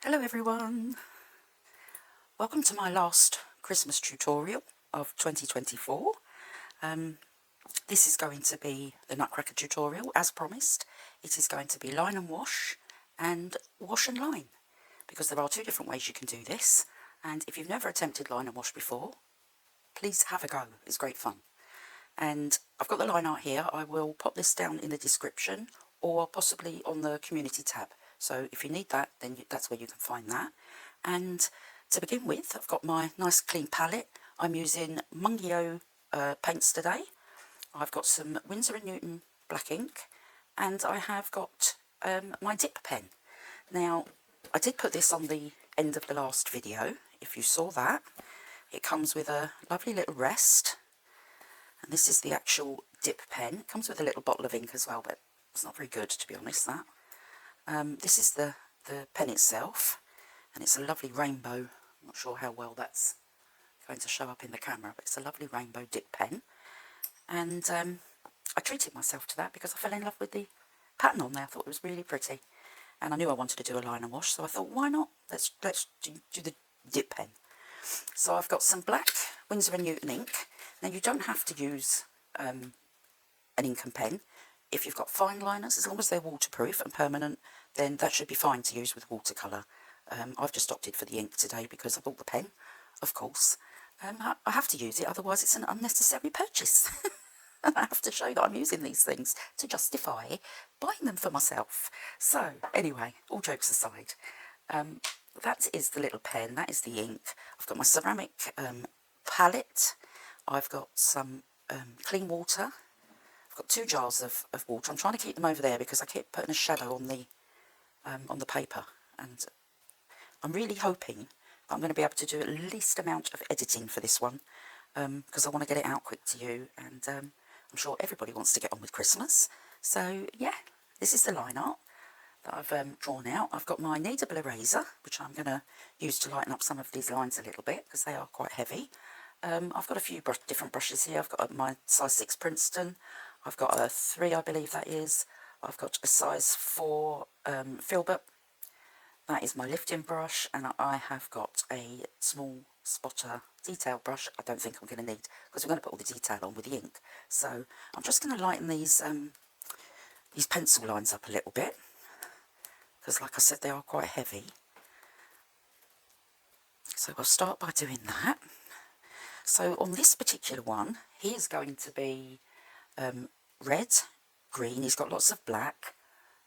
Hello everyone, welcome to my last Christmas tutorial of 2024. This is going to be the Nutcracker tutorial as promised. It is going to be line and wash and line, because there are two different ways you can do this, and if you've never attempted line and wash before, please have a go, it's great fun. And I've got the line art here. I will pop this down in the description or possibly on the community tab. So if you need that, then that's where you can find that. And to begin with, I've got my nice clean palette. I'm using Mungio paints today. I've got some Winsor & Newton black ink, and I have got my dip pen. Now, I did put this on the end of the last video, if you saw that. It comes with a lovely little rest, and this is the actual dip pen. It comes with a little bottle of ink as well, but it's not very good, to be honest, that. This is the pen itself, and it's a lovely rainbow. I'm not sure how well that's going to show up in the camera, but it's a lovely rainbow dip pen. And I treated myself to that because I fell in love with the pattern on there. I thought it was really pretty, and I knew I wanted to do a line and wash, so I thought, why not? Let's do the dip pen. So I've got some black Winsor & Newton ink. Now, you don't have to use an ink and pen. If you've got fine liners, as long as they're waterproof and permanent, then that should be fine to use with watercolour. I've just opted for the ink today because I bought the pen, of course. I have to use it, otherwise it's an unnecessary purchase. And I have to show that I'm using these things to justify buying them for myself. So, anyway, all jokes aside, that is the little pen, that is the ink. I've got my ceramic palette. I've got some clean water. I've got 2 jars of water. I'm trying to keep them over there because I keep putting a shadow on the paper, and I'm really hoping I'm going to be able to do at least amount of editing for this one, because I want to get it out quick to you, and I'm sure everybody wants to get on with Christmas. So yeah, this is the line art that I've drawn out. I've got my kneadable eraser, which I'm going to use to lighten up some of these lines a little bit because they are quite heavy. I've got a few different brushes here. I've got my size 6 Princeton. I've got a 3, I believe that is. I've got a size 4 Filbert. That is my lifting brush, and I have got a small spotter detail brush. I don't think I'm going to need, because we're going to put all the detail on with the ink. So I'm just going to lighten these pencil lines up a little bit, because like I said, they are quite heavy. So I'll start by doing that. So on this particular one, he is going to be red, green. He's got lots of black.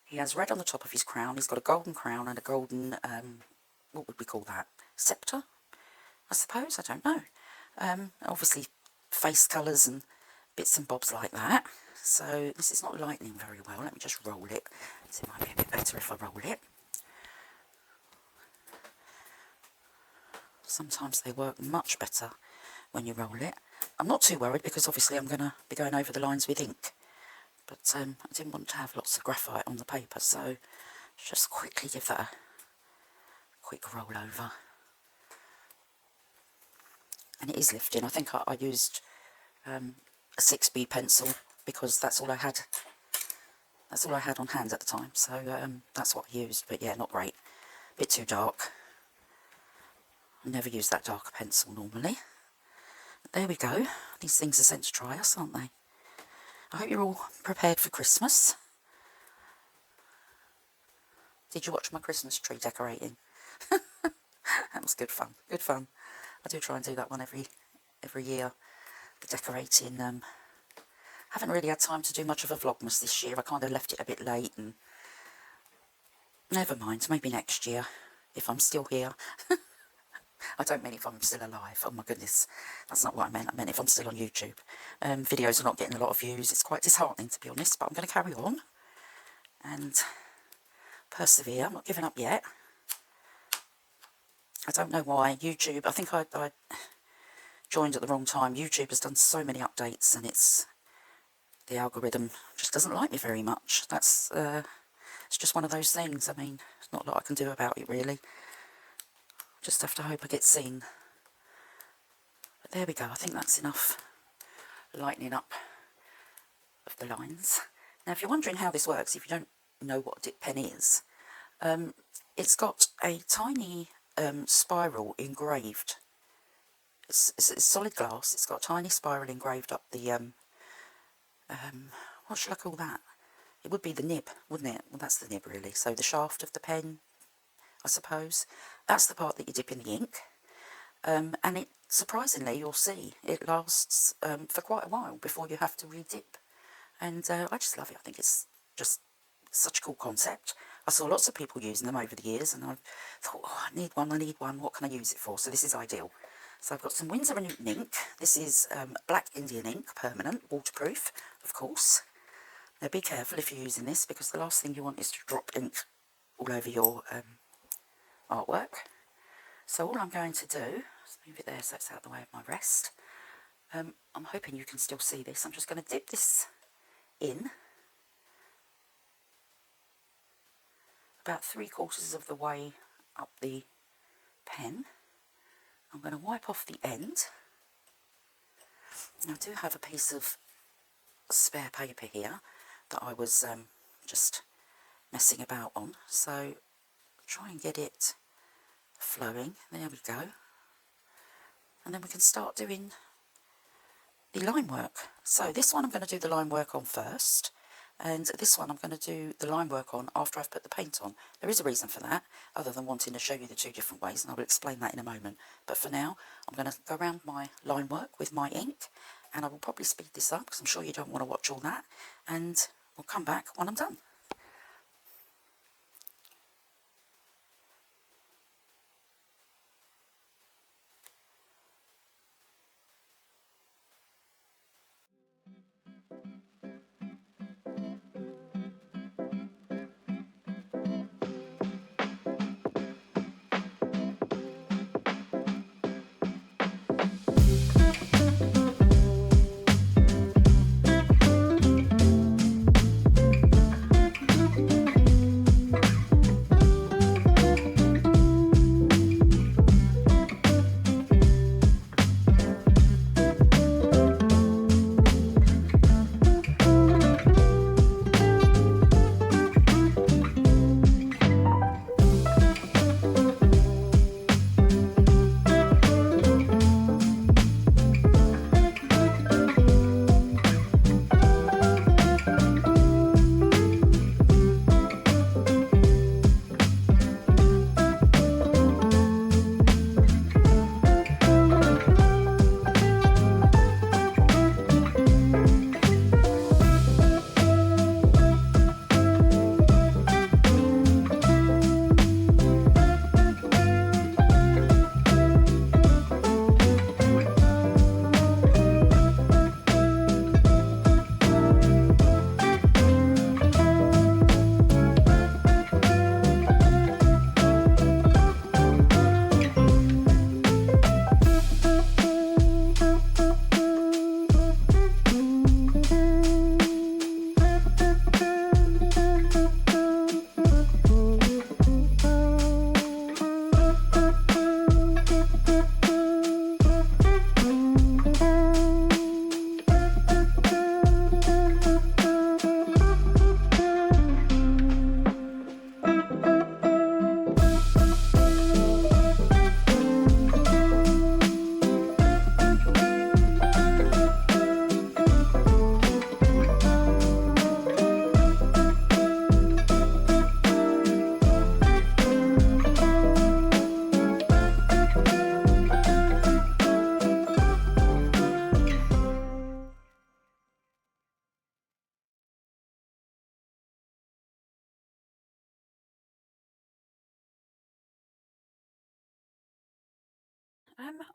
He has red on the top of his crown. He's got a golden crown and a golden, what would we call that? Sceptre, I suppose? I don't know. Obviously face colours and bits and bobs like that. So this is not lightening very well. Let me just roll it. So it might be a bit better if I roll it. Sometimes they work much better when you roll it. I'm not too worried because obviously I'm going to be going over the lines with ink. But I didn't want to have lots of graphite on the paper, so just quickly give that a quick roll over. And it is lifting. I think I used a 6B pencil because that's all I had. That's all I had on hand at the time, so that's what I used. But yeah, not great. A bit too dark. I never use that darker pencil normally. There we go. These things are sent to try us, aren't they? I hope you're all prepared for Christmas. Did you watch my Christmas tree decorating? That was good fun. Good fun. I do try and do that one every year. The decorating. Haven't really had time to do much of a vlogmas this year. I kind of left it a bit late, and never mind. Maybe next year, if I'm still here. I don't mean if I'm still alive. Oh my goodness, that's not what I meant. I meant if I'm still on YouTube. Videos are not getting a lot of views. It's quite disheartening, to be honest, but I'm going to carry on and persevere. I'm not giving up yet. I don't know why YouTube, I think I joined at the wrong time. YouTube has done so many updates, and the algorithm just doesn't like me very much. That's it's just one of those things. I mean, there's not a lot I can do about it, really. Just have to hope I get seen. But there we go. I think that's enough lightening up of the lines. Now, if you're wondering how this works, if you don't know what a dip pen is, It's got a tiny spiral engraved. It's solid glass. It's got a tiny spiral engraved up the, what should I call that? It would be the nib, wouldn't it? Well, that's the nib, really. So the shaft of the pen, I suppose. That's the part that you dip in the ink. And it, surprisingly, you'll see, it lasts for quite a while before you have to re-dip. And I just love it. I think it's just such a cool concept. I saw lots of people using them over the years, and I thought, oh, I need one, what can I use it for? So this is ideal. So I've got some Winsor & Newton ink. This is black Indian ink, permanent, waterproof, of course. Now be careful if you're using this, because the last thing you want is to drop ink all over your artwork. So all I'm going to do, let's move it there so it's out of the way of my wrist. I'm hoping you can still see this. I'm just going to dip this in about 3/4 of the way up the pen. I'm going to wipe off the end. Now, I do have a piece of spare paper here that I was just messing about on, so try and get it flowing. There we go. And then we can start doing the line work. So this one I'm going to do the line work on first, and this one I'm going to do the line work on after I've put the paint on. There is a reason for that, other than wanting to show you the two different ways, and I will explain that in a moment. But for now, I'm going to go around my line work with my ink, and I will probably speed this up because I'm sure you don't want to watch all that, and we'll come back when I'm done.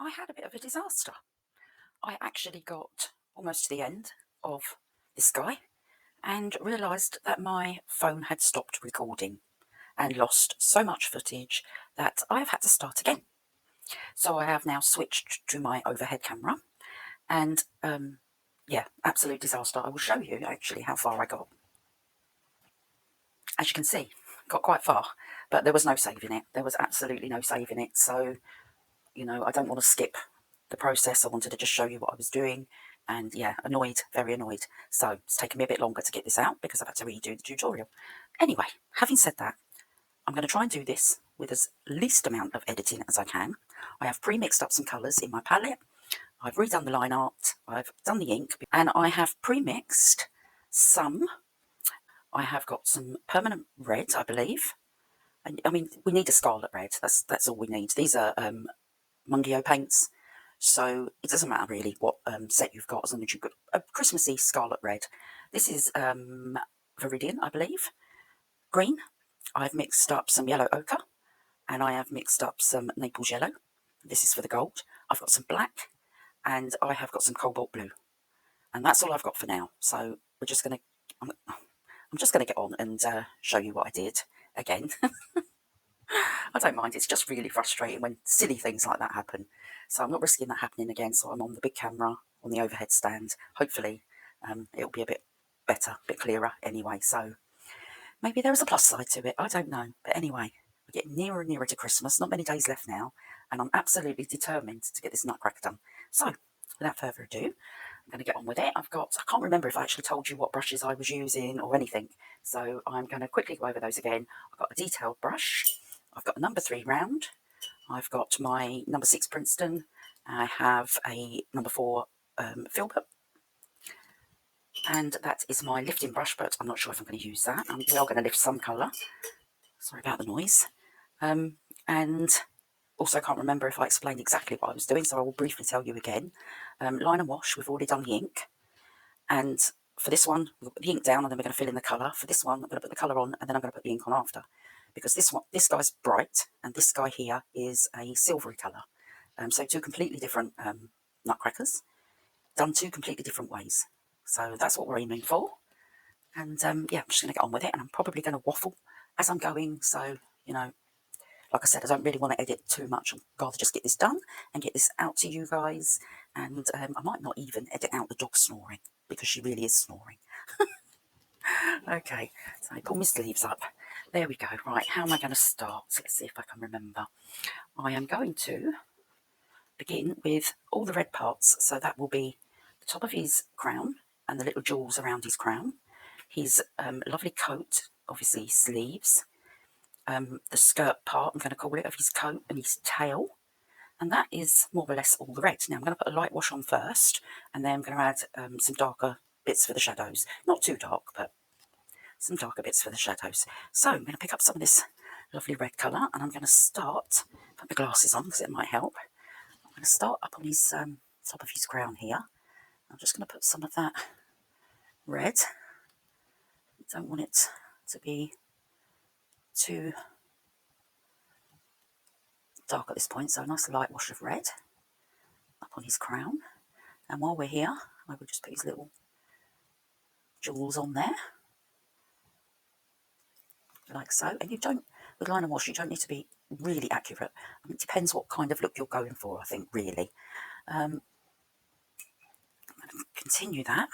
I had a bit of a disaster. I actually got almost to the end of this guy and realised that my phone had stopped recording and lost so much footage that I've had to start again. So I have now switched to my overhead camera, and yeah, absolute disaster. I will show you actually how far I got. As you can see, got quite far, but there was no saving it. There was absolutely no saving it. So, you know, I don't want to skip the process. I wanted to just show you what I was doing, and yeah, annoyed, very annoyed. So it's taken me a bit longer to get this out because I've had to redo the tutorial. Anyway, having said that, I'm going to try and do this with as least amount of editing as I can. I have pre-mixed up some colours in my palette. I've redone the line art, I've done the ink, and I have pre-mixed some. I have got some permanent red, I believe. And, I mean, we need a scarlet red. That's all we need. These are Mungio paints, so it doesn't matter really what set you've got, as long as you've got a Christmassy scarlet red. This is Viridian, I believe. Green. I've mixed up some yellow ochre, and I have mixed up some Naples yellow. This is for the gold. I've got some black, and I have got some cobalt blue, and that's all I've got for now. So we're just going to, I'm just going to get on and show you what I did again. I don't mind, it's just really frustrating when silly things like that happen. So I'm not risking that happening again, so I'm on the big camera on the overhead stand. Hopefully it'll be a bit better, a bit clearer anyway. So maybe there is a plus side to it, I don't know. But anyway, we're getting nearer and nearer to Christmas, not many days left now, and I'm absolutely determined to get this nutcracker done. So without further ado, I'm going to get on with it. I can't remember if I actually told you what brushes I was using or anything, so I'm going to quickly go over those again. I've got a detailed brush, I've got a number 3 round, I've got my number 6 Princeton, I have a number 4 Filbert, and that is my lifting brush, but I'm not sure if I'm going to use that. We are going to lift some colour. Sorry about the noise. And also can't remember if I explained exactly what I was doing, so I will briefly tell you again. Line and wash, we've already done the ink. And for this one, we'll put the ink down and then we're going to fill in the colour. For this one, I'm going to put the colour on and then I'm going to put the ink on after. Because this guy's bright and this guy here is a silvery colour. So 2 completely different nutcrackers, done 2 completely different ways. So that's what we're aiming for. And yeah, I'm just going to get on with it, and I'm probably going to waffle as I'm going. So, you know, like I said, I don't really want to edit too much. I'd rather just get this done and get this out to you guys. And I might not even edit out the dog snoring, because she really is snoring. Okay, so I pull my sleeves up. There we go. Right, how am I going to start? Let's see if I can remember. I am going to begin with all the red parts. So that will be the top of his crown and the little jewels around his crown. His lovely coat, obviously sleeves. The skirt part, I'm going to call it, of his coat and his tail. And that is more or less all the red. Now I'm going to put a light wash on first, and then I'm going to add some darker bits for the shadows. Not too dark, but some darker bits for the shadows. So I'm going to pick up some of this lovely red colour, and I'm going to start, put my glasses on because it might help. I'm going to start up on his top of his crown here. I'm just going to put some of that red. Don't want it to be too dark at this point, so a nice light wash of red up on his crown. And while we're here, I will just put his little jewels on there, like so. And you don't, with line and wash, you don't need to be really accurate. I mean, it depends what kind of look you're going for, I think, really. I'm going to continue that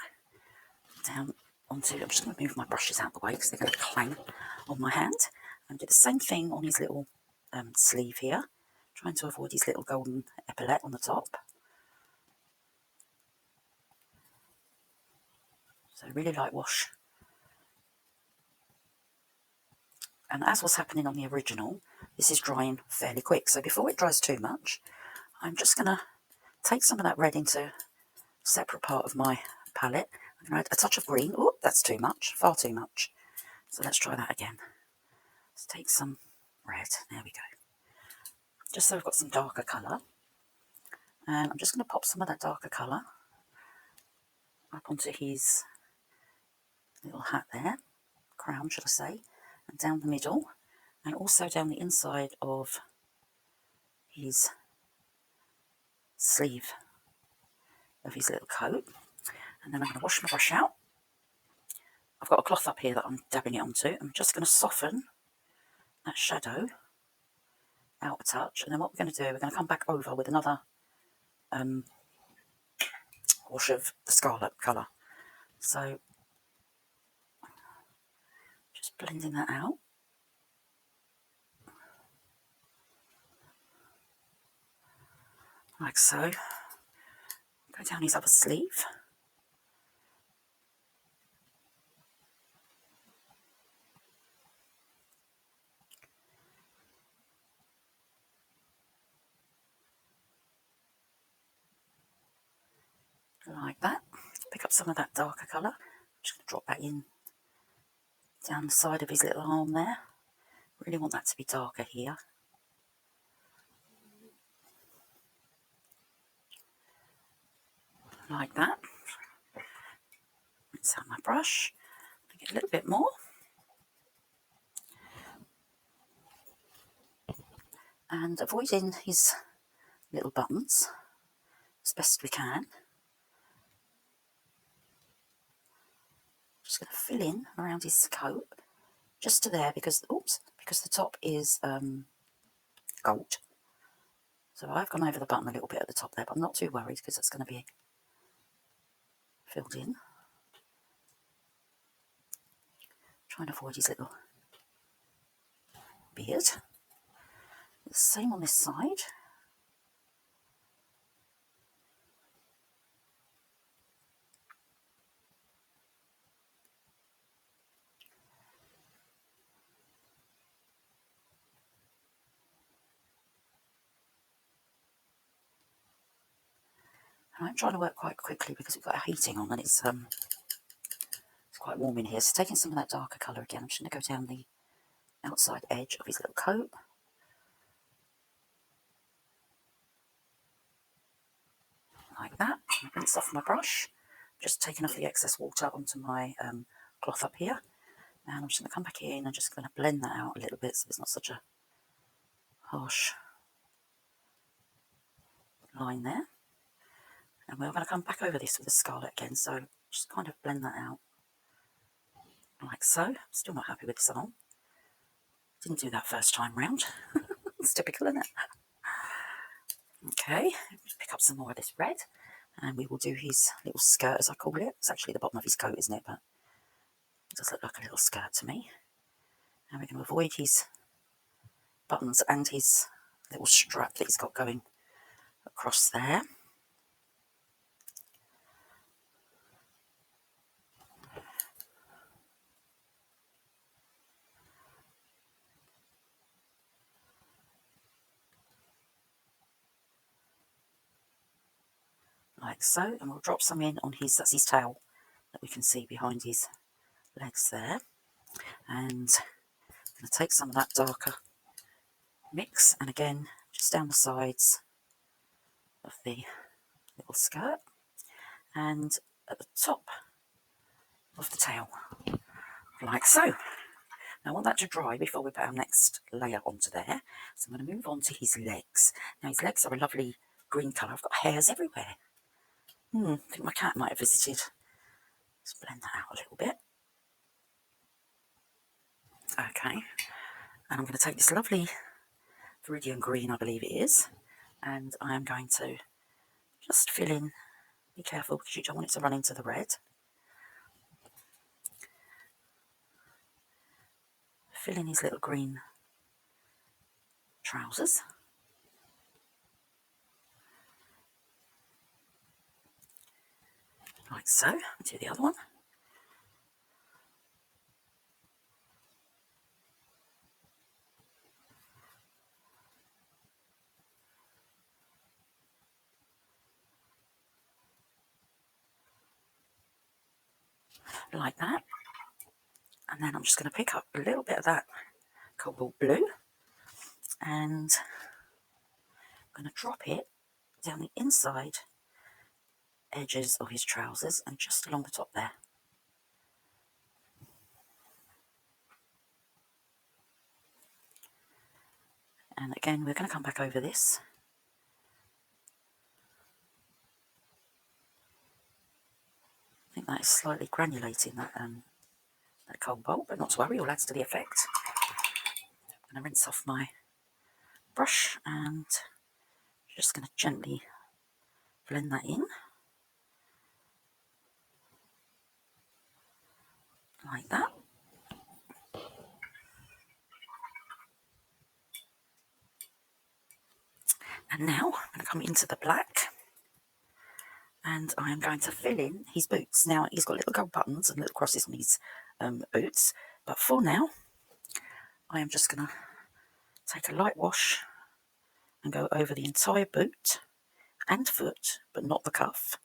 down onto, I'm just going to move my brushes out of the way because they're going to clang on my hand. And do the same thing on his little sleeve here, trying to avoid his little golden epaulette on the top. So really light wash. And as was happening on the original, this is drying fairly quick. So before it dries too much, I'm just going to take some of that red into a separate part of my palette. I'm going to add a touch of green. Oh, that's too much, far too much. So let's try that again. Let's take some red. There we go. Just so I've got some darker colour. And I'm just going to pop some of that darker colour up onto his little hat there, crown should I say, and down the middle, and also down the inside of his sleeve of his little coat. And then I'm going to wash my brush out. I've got a cloth up here that I'm dabbing it onto. I'm just going to soften that shadow out a touch, and then what we're going to do, we're going to come back over with another wash of the scarlet colour. So just blending that out. Like so. Go down his other sleeve. up some of that darker colour. I'm just going to drop that in down the side of his little arm there. Really want that to be darker here. Like that. Rinse out my brush. Get a little bit more. And avoiding his little buttons as best we can. Just going to fill in around his coat, just to there, because because the top is gold. So I've gone over the button a little bit at the top there, but I'm not too worried because it's going to be filled in. Trying to avoid his little beard. The same on this side. And I'm trying to work quite quickly because we've got a heating on and it's quite warm in here. So taking some of that darker colour again, I'm just going to go down the outside edge of his little coat. Like that. Rinse off my brush. Just taking off the excess water onto my cloth up here. And I'm just going to come back in and just going to blend that out a little bit so it's not such a harsh line there. And we're going to come back over this with the scarlet again, so just kind of blend that out like so. Still not happy with this arm. Didn't do that first time round. It's typical, isn't it? Okay, just pick up some more of this red and we will do his little skirt, as I call it. It's actually the bottom of his coat, isn't it? But it does look like a little skirt to me. And we're going to avoid his buttons and his little strap that he's got going across there. Like so, and we'll drop some in on his, that's his tail that we can see behind his legs there. And I'm going to take some of that darker mix and again just down the sides of the little skirt and at the top of the tail, like so. Now I want that to dry before we put our next layer onto there, so I'm going to move on to his legs. Now his legs are a lovely green colour. I've got hairs everywhere. I think my cat might have visited. Let's blend that out a little bit. Okay, and I'm going to take this lovely Viridian green, I believe it is, and I am going to just fill in. Be careful because you don't want it to run into the red. Fill in his little green trousers. Like so. Do the other one. Like that. And then I'm just going to pick up a little bit of that cobalt blue and I'm going to drop it down the inside edges of his trousers and just along the top there. And again, we're going to come back over this. I think that is slightly granulating, that cobalt, but not to worry, all adds to the effect. I'm going to rinse off my brush and just going to gently blend that in. Like that. And now I'm going to come into the black and I am going to fill in his boots. Now he's got little gold buttons and little crosses on his boots, but for now I am just going to take a light wash and go over the entire boot and foot, but not the cuff.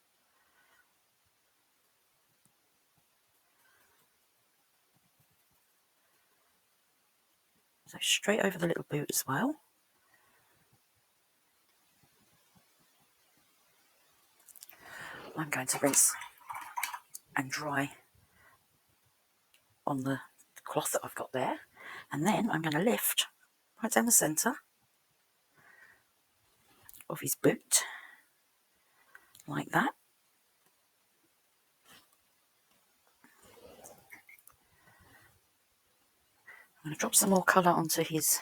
So straight over the little boot as well. I'm going to rinse and dry on the cloth that I've got there, and then I'm going to lift right down the centre of his boot like that. I'm going to drop some more colour onto his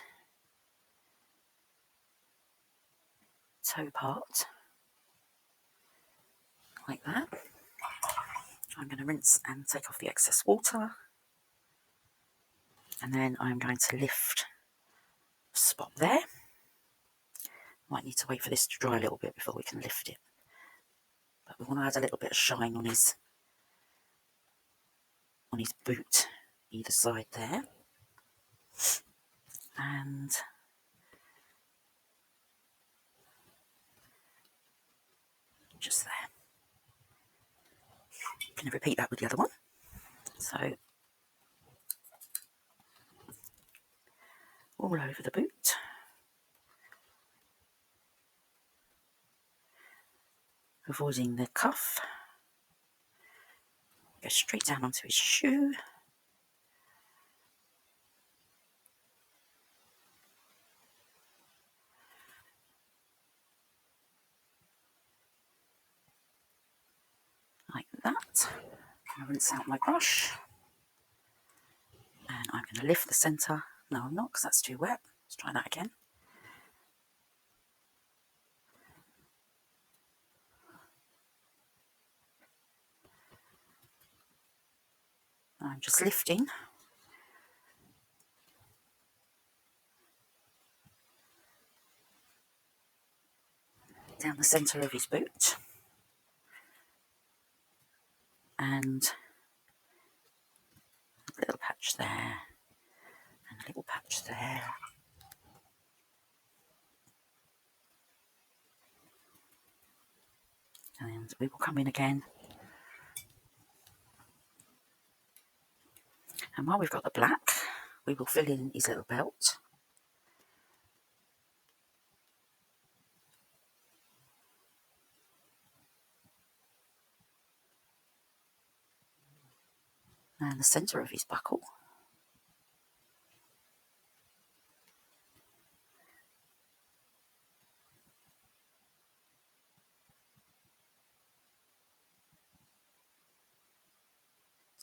toe part like that. I'm going to rinse and take off the excess water, and then I'm going to lift the spot there. Might need to wait for this to dry a little bit before we can lift it, but we want to add a little bit of shine on his boot either side there, and just there. I'm going to repeat that with the other one. So all over the boot. Avoiding the cuff. Go straight down onto his shoe. Like that. I'm going to rinse out my brush. And I'm going to lift the centre. No, I'm not, because that's too wet. Let's try that again. I'm just lifting down the centre of his boot, and a little patch there, and a little patch there. And we will come in again. And while we've got the black, we will fill in his little belt. And the centre of his buckle.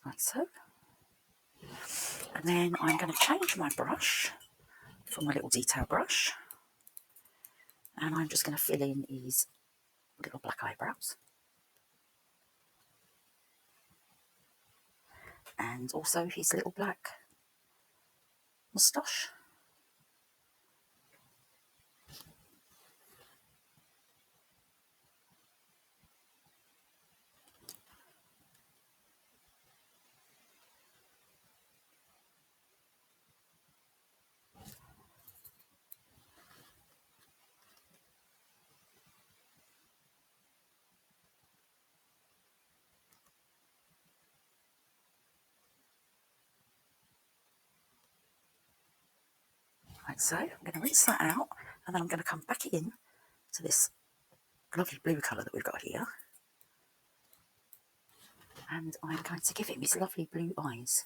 Like so. And then I'm going to change my brush for my little detail brush. And I'm just going to fill in his little black eyebrows. And also his little black moustache. Like so. I'm going to rinse that out, and then I'm going to come back in to this lovely blue colour that we've got here. And I'm going to give him his lovely blue eyes.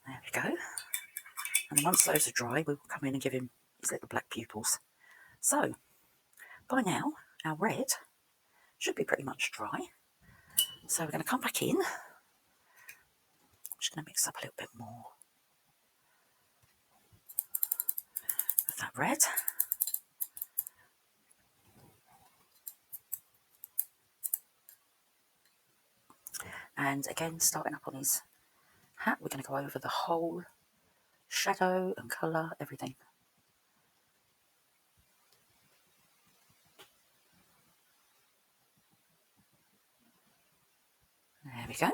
There we go. And then once those are dry, we will come in and give him his little black pupils. So, by now, our red should be pretty much dry. So we're going to come back in. I'm just going to mix up a little bit more of that red. And again, starting up on his hat, we're going to go over the whole shadow and colour, everything. There we go.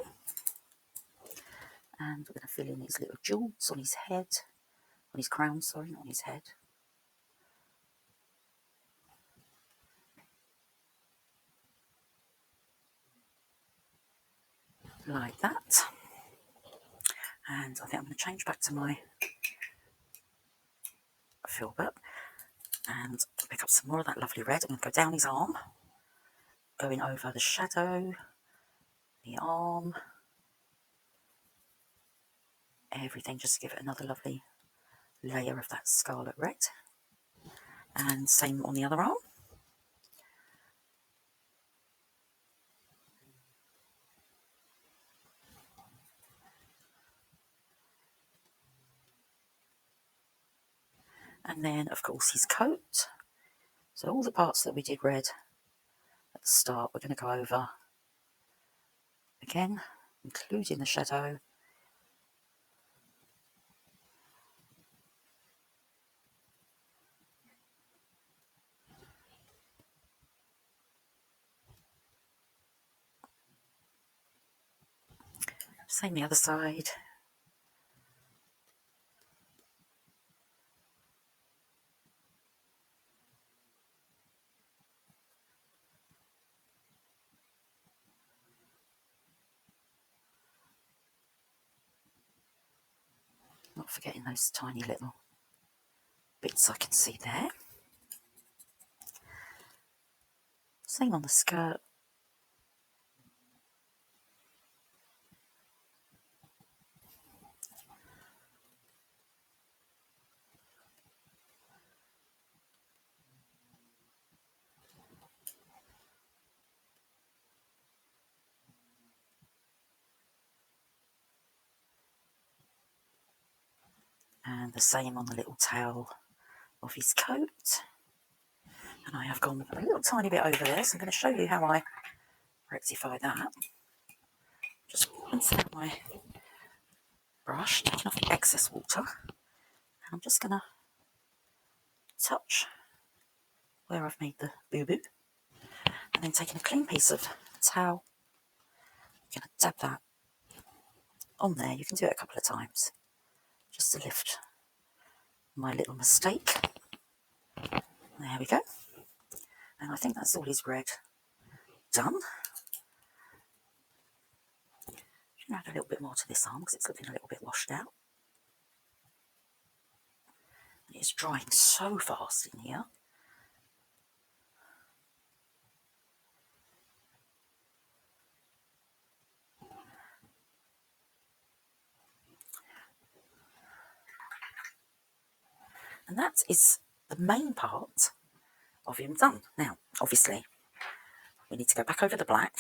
And we're going to fill in these little jewels on his head, on his crown, sorry, not on his head. Like that. And I think I'm going to change back to my filbert and pick up some more of that lovely red. I'm going to go down his arm, going over the shadow, the arm, everything, just to give it another lovely layer of that scarlet red. And same on the other arm. And then, of course, his coat. So all the parts that we did red at the start, we're going to go over again, including the shadow. Same the other side. Not forgetting those tiny little bits I can see there. Same on the skirt. And the same on the little tail of his coat. And I have gone a little tiny bit over there, so I'm going to show you how I rectify that. Just rinse out my brush, taking off the excess water. And I'm just going to touch where I've made the boo-boo. And then taking a clean piece of towel, I'm going to dab that on there. You can do it a couple of times, just to lift my little mistake. There we go. And I think that's all his red done. I'm going to add a little bit more to this arm because it's looking a little bit washed out. It's drying so fast in here. And that is the main part of him done. Now, obviously, we need to go back over the black.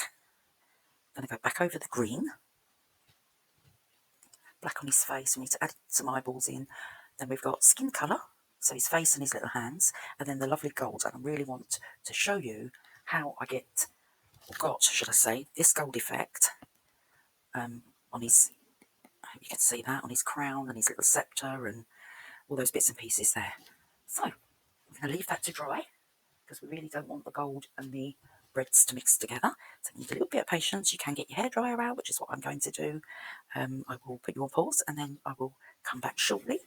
I'm going to go back over the green. Black on his face. We need to add some eyeballs in. Then we've got skin colour, so his face and his little hands, and then the lovely gold. And I really want to show you how I got, should I say, this gold effect on his, you can see that, on his crown and his little sceptre and all those bits and pieces there. So, I'm going to leave that to dry, because we really don't want the gold and the reds to mix together. So you need a little bit of patience. You can get your hairdryer out, which is what I'm going to do. I will put you on pause and then I will come back shortly.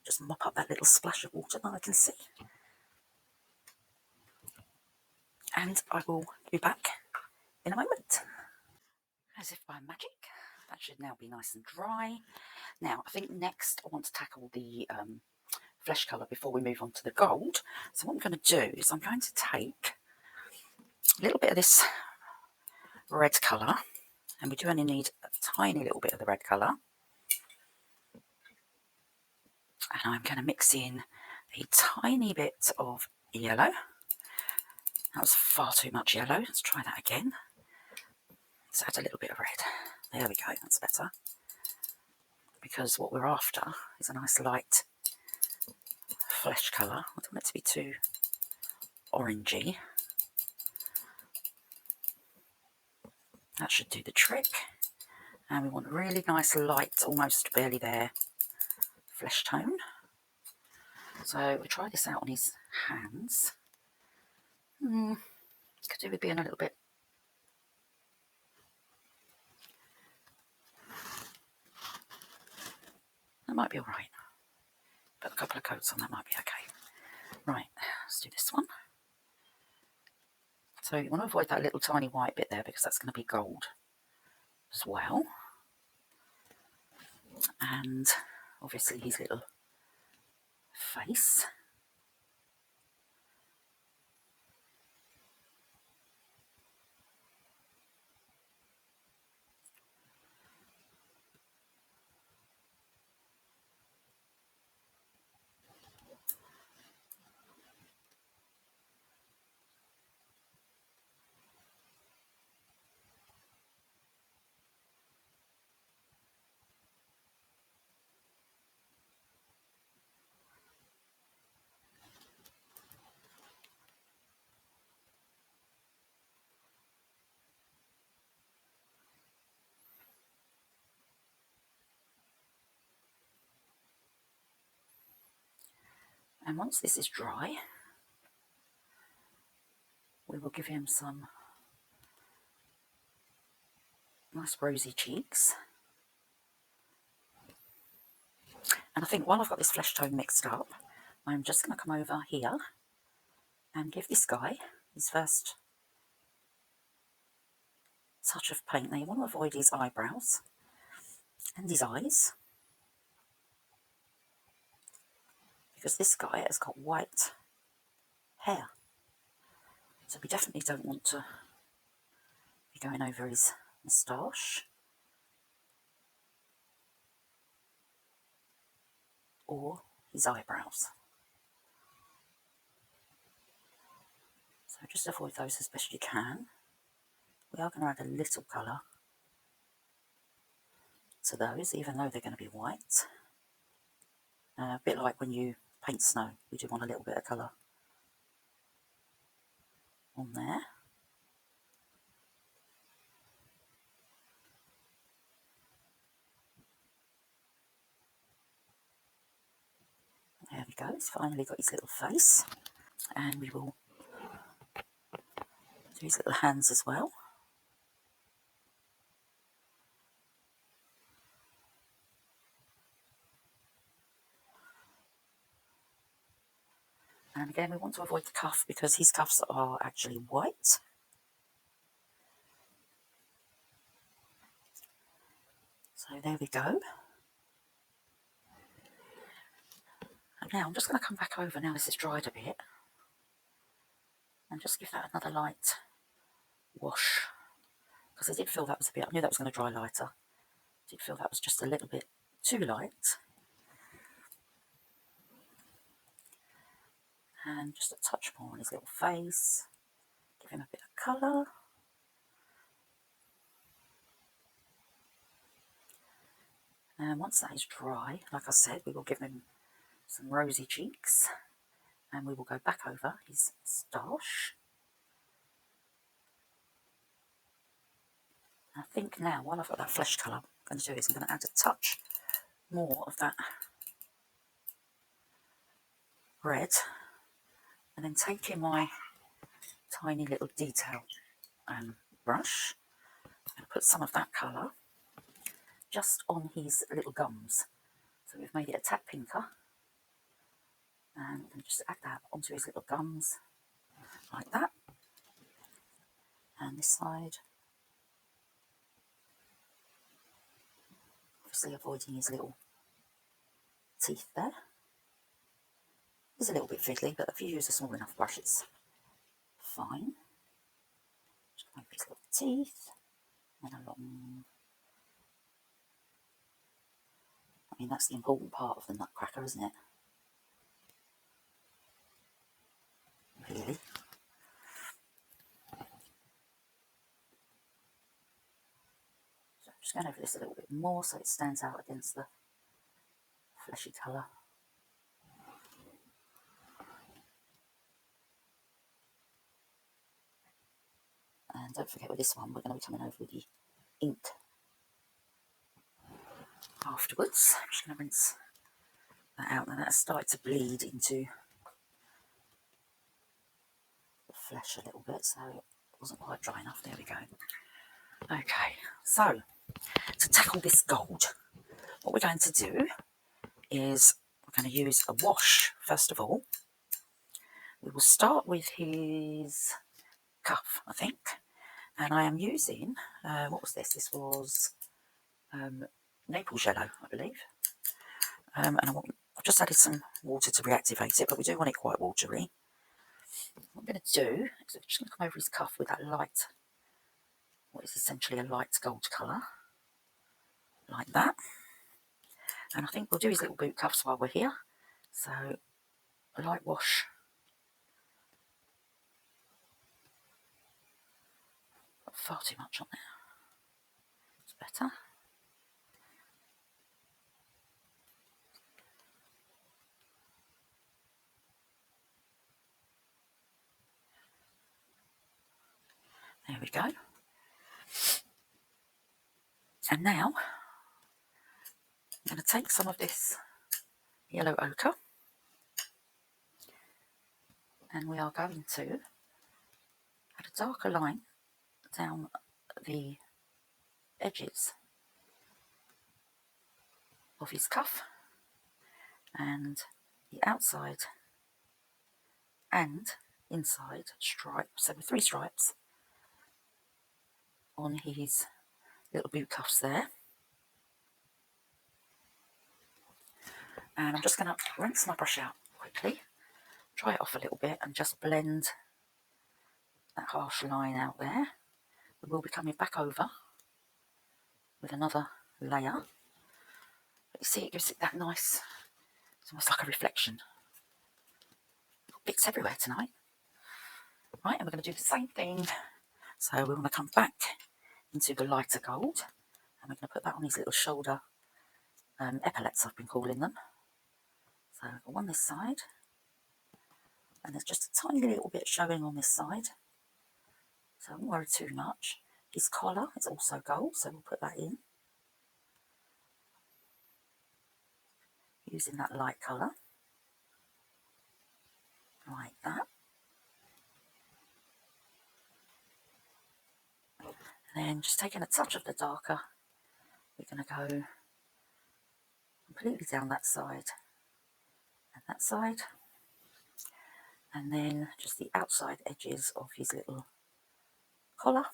Just mop up that little splash of water that I can see. And I will be back in a moment. As if by magic, that should now be nice and dry. Now, I think next I want to tackle the flesh colour before we move on to the gold. So what I'm going to do is I'm going to take a little bit of this red colour, and we do only need a tiny little bit of the red colour, and I'm going to mix in a tiny bit of yellow. That was far too much yellow. Let's try that again. Let's add a little bit of red. There we go, that's better, because what we're after is a nice light flesh colour. I don't want it to be too orangey. That should do the trick. And we want a really nice light, almost barely there, flesh tone. So we'll try this out on his hands. Could do with being a little bit That might be alright. Put a couple of coats on, that might be okay. Right, let's do this one. So you want to avoid that little tiny white bit there because that's going to be gold as well. And obviously his little face. And once this is dry, we will give him some nice rosy cheeks. And I think while I've got this flesh tone mixed up, I'm just going to come over here and give this guy his first touch of paint. Now you want to avoid his eyebrows and his eyes, because this guy has got white hair. So we definitely don't want to be going over his moustache or his eyebrows. So just avoid those as best you can. We are going to add a little colour to those, even though they're going to be white. A bit like when you paint snow, we do want a little bit of colour on there. There we go, he's finally got his little face. And we will do his little hands as well. And again, we want to avoid the cuff because his cuffs are actually white. So there we go. And now I'm just going to come back over, now this is dried a bit, and just give that another light wash. Because I did feel that was a bit, I knew that was going to dry lighter. I did feel that was just a little bit too light. And just a touch more on his little face. Give him a bit of colour. And once that is dry, like I said, we will give him some rosy cheeks. And we will go back over his moustache. I think now, while I've got that flesh colour, what I'm going to do is I'm going to add a touch more of that red. And then taking my tiny little detail brush, and put some of that colour just on his little gums. So we've made it a tad pinker, and just add that onto his little gums like that. And this side, obviously avoiding his little teeth there. It's a little bit fiddly, but if you use a small enough brush, it's fine. Just over his little teeth and along. I mean, that's the important part of the nutcracker, isn't it? Really. So I'm just going over this a little bit more so it stands out against the fleshy colour. And don't forget with this one, we're going to be coming over with the ink afterwards. I'm just going to rinse that out, and that's started to bleed into the flesh a little bit, so it wasn't quite dry enough. There we go. Okay, so to tackle this gold, what we're going to do is we're going to use a wash first of all. We will start with his cuff, I think, and I am using, what was this? This was Naples yellow, I believe, and I've just added some water to reactivate it, but we do want it quite watery. What I'm going to do is I'm just going to come over his cuff with that light, what is essentially a light gold colour, like that. And I think we'll do his little boot cuffs while we're here. So a light wash. Got far too much on there. It's better. There we go. And now I'm going to take some of this yellow ochre and we are going to add a darker line down the edges of his cuff and the outside and inside stripe, so with 3 stripes on his little boot cuffs there. And I'm just going to rinse my brush out quickly, dry it off a little bit and just blend that harsh line out there. We will be coming back over with another layer. But you see, it gives it that nice, it's almost like a reflection. Bits everywhere tonight. Right, and we're going to do the same thing. So we're going to come back into the lighter gold and we're going to put that on his little shoulder epaulets, I've been calling them. So I've got one this side and there's just a tiny little bit showing on this side. So I won't worry too much. His collar is also gold, so we'll put that in. Using that light colour. Like that. And then just taking a touch of the darker, we're going to go completely down that side and that side. And then just the outside edges of his little collar.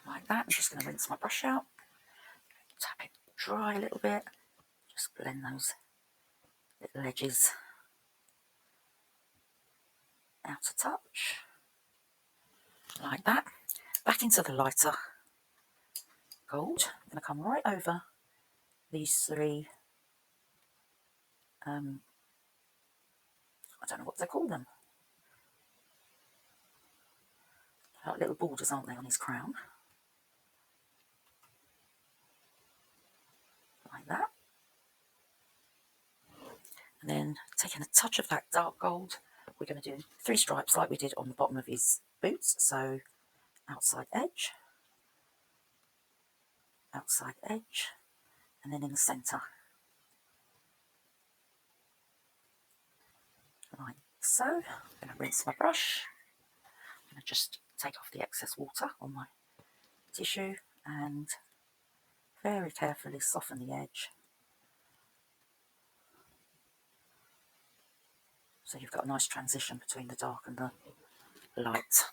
Like that. I'm just going to rinse my brush out. Tap it dry a little bit. Just blend those little edges out a touch. Like that. Back into the lighter gold. I'm going to come right over these 3, I don't know what they call them. Like little borders, aren't they, on his crown? Like that. And then taking a touch of that dark gold, we're going to do 3 stripes like we did on the bottom of his boots. So outside edge, and then in the centre. Like so. I'm going to rinse my brush. I'm going to just take off the excess water on my tissue and very carefully soften the edge. So you've got a nice transition between the dark and the light.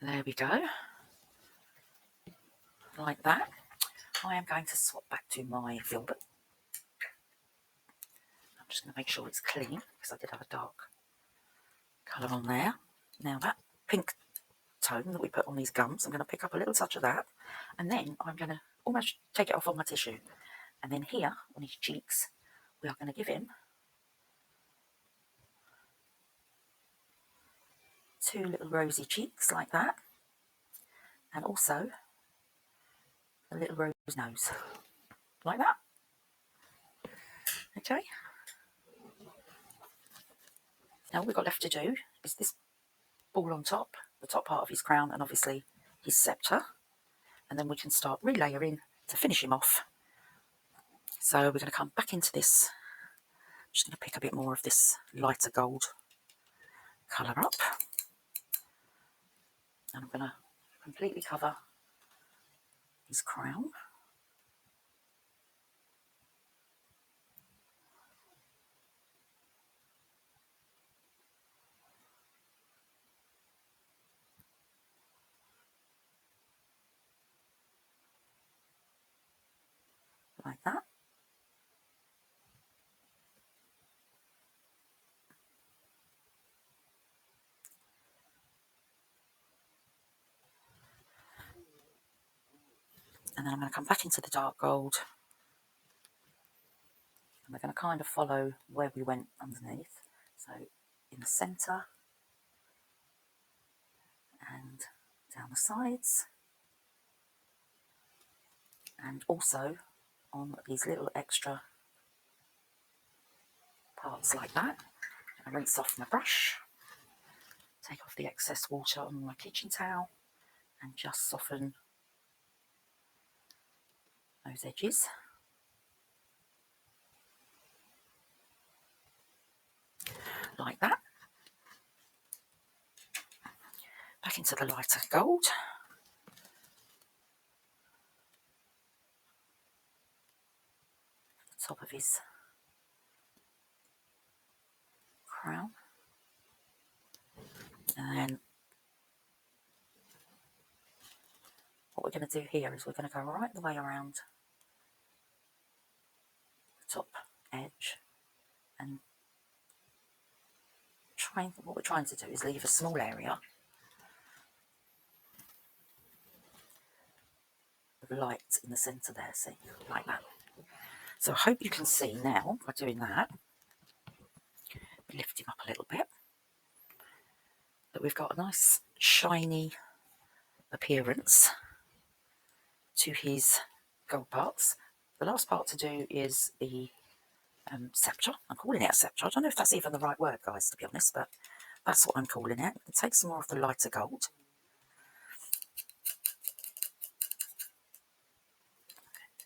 There we go. Like that. I am going to swap back to my filbert. I'm just going to make sure it's clean because I did have a dark colour on there. Now that pink tone that we put on these gums, I'm going to pick up a little touch of that and then I'm going to almost take it off on my tissue. And then here on his cheeks, we are going to give him 2 little rosy cheeks like that. And also a little rose nose, like that. Okay. Now all we've got left to do is this ball on top, the top part of his crown, and obviously his sceptre. And then we can start relayering to finish him off. So we're going to come back into this Just going to pick a bit more of this lighter gold colour up, and I'm going to completely cover his crown. Like that. And then I'm going to come back into the dark gold, and we're going to kind of follow where we went underneath. So in the centre and down the sides, and also on these little extra parts like that. I rinse off my brush, take off the excess water on my kitchen towel, and just soften those edges. Like that. Back into the lighter gold. The top of his crown. And then what we're going to do here is we're going to go right the way around the top edge, and what we're trying to do is leave a small area of light in the centre there, see, like that. So I hope you can see now by doing that, lift him up a little bit, that we've got a nice shiny appearance to his gold parts. The last part to do is the sceptre. I'm calling it a sceptre. I don't know if that's even the right word, guys, to be honest, but that's what I'm calling it. Take some more of the lighter gold.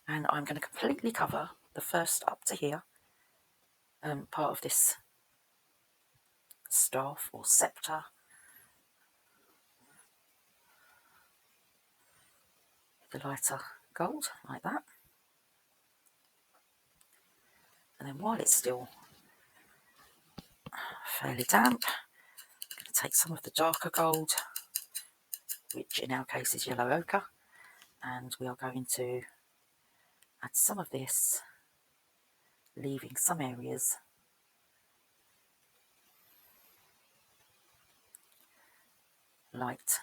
And I'm going to completely cover the first up to here part of this staff or sceptre. The lighter gold, like that. And then while it's still fairly damp, I'm going to take some of the darker gold, which in our case is yellow ochre, and we are going to add some of this, leaving some areas light.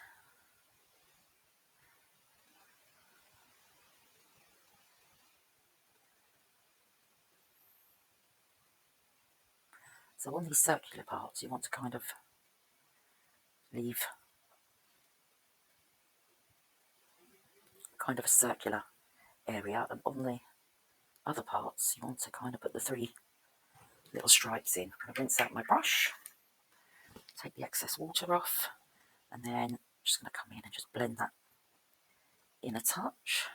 So on these circular parts, you want to kind of leave kind of a circular area, and on the other parts, you want to kind of put the 3 little stripes in. I'm going to rinse out my brush, take the excess water off, and then I'm just going to come in and just blend that in a touch.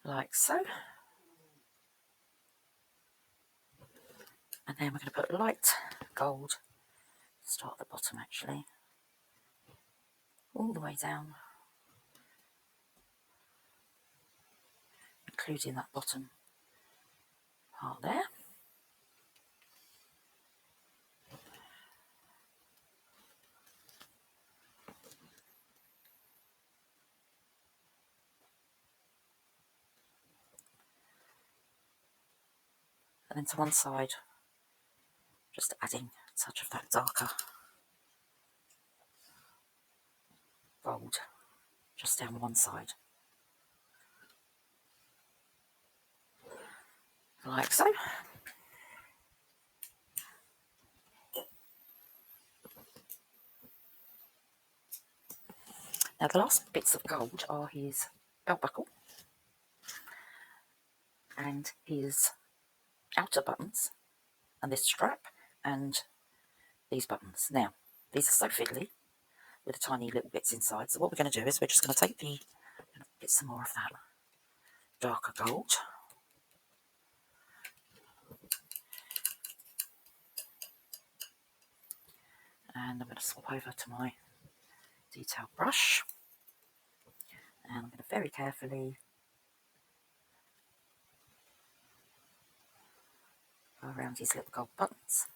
Like so. And then we're going to put light gold, start at the bottom actually, all the way down, including that bottom part there. And then to one side, just adding a touch of that darker gold just down one side, like so. Now the last bits of gold are his belt buckle and his outer buttons, and this strap and these buttons. Now These are so fiddly with the tiny little bits inside. So what we're going to do is we're just going to take get some more of that darker gold. And I'm going to swap over to my detail brush. And I'm going to very carefully go around these little gold buttons.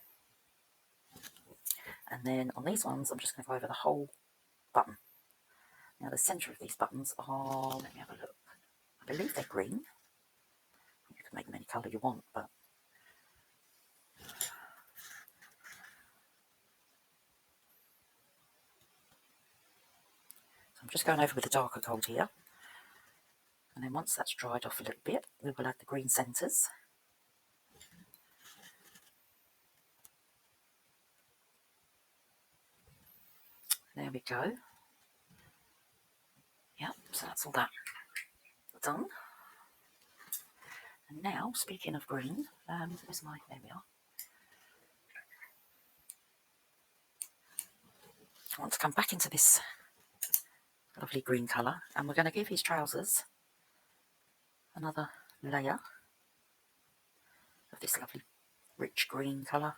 And then on these ones, I'm just going to go over the whole button. Now the centre of these buttons are, let me have a look, I believe they're green. You can make them any colour you want, but so I'm just going over with the darker gold here. And then once that's dried off a little bit, we will add the green centres. There we go. Yep, so that's all that done. And now, speaking of green, where's my, there we are. I want to come back into this lovely green colour, and we're going to give his trousers another layer of this lovely rich green colour.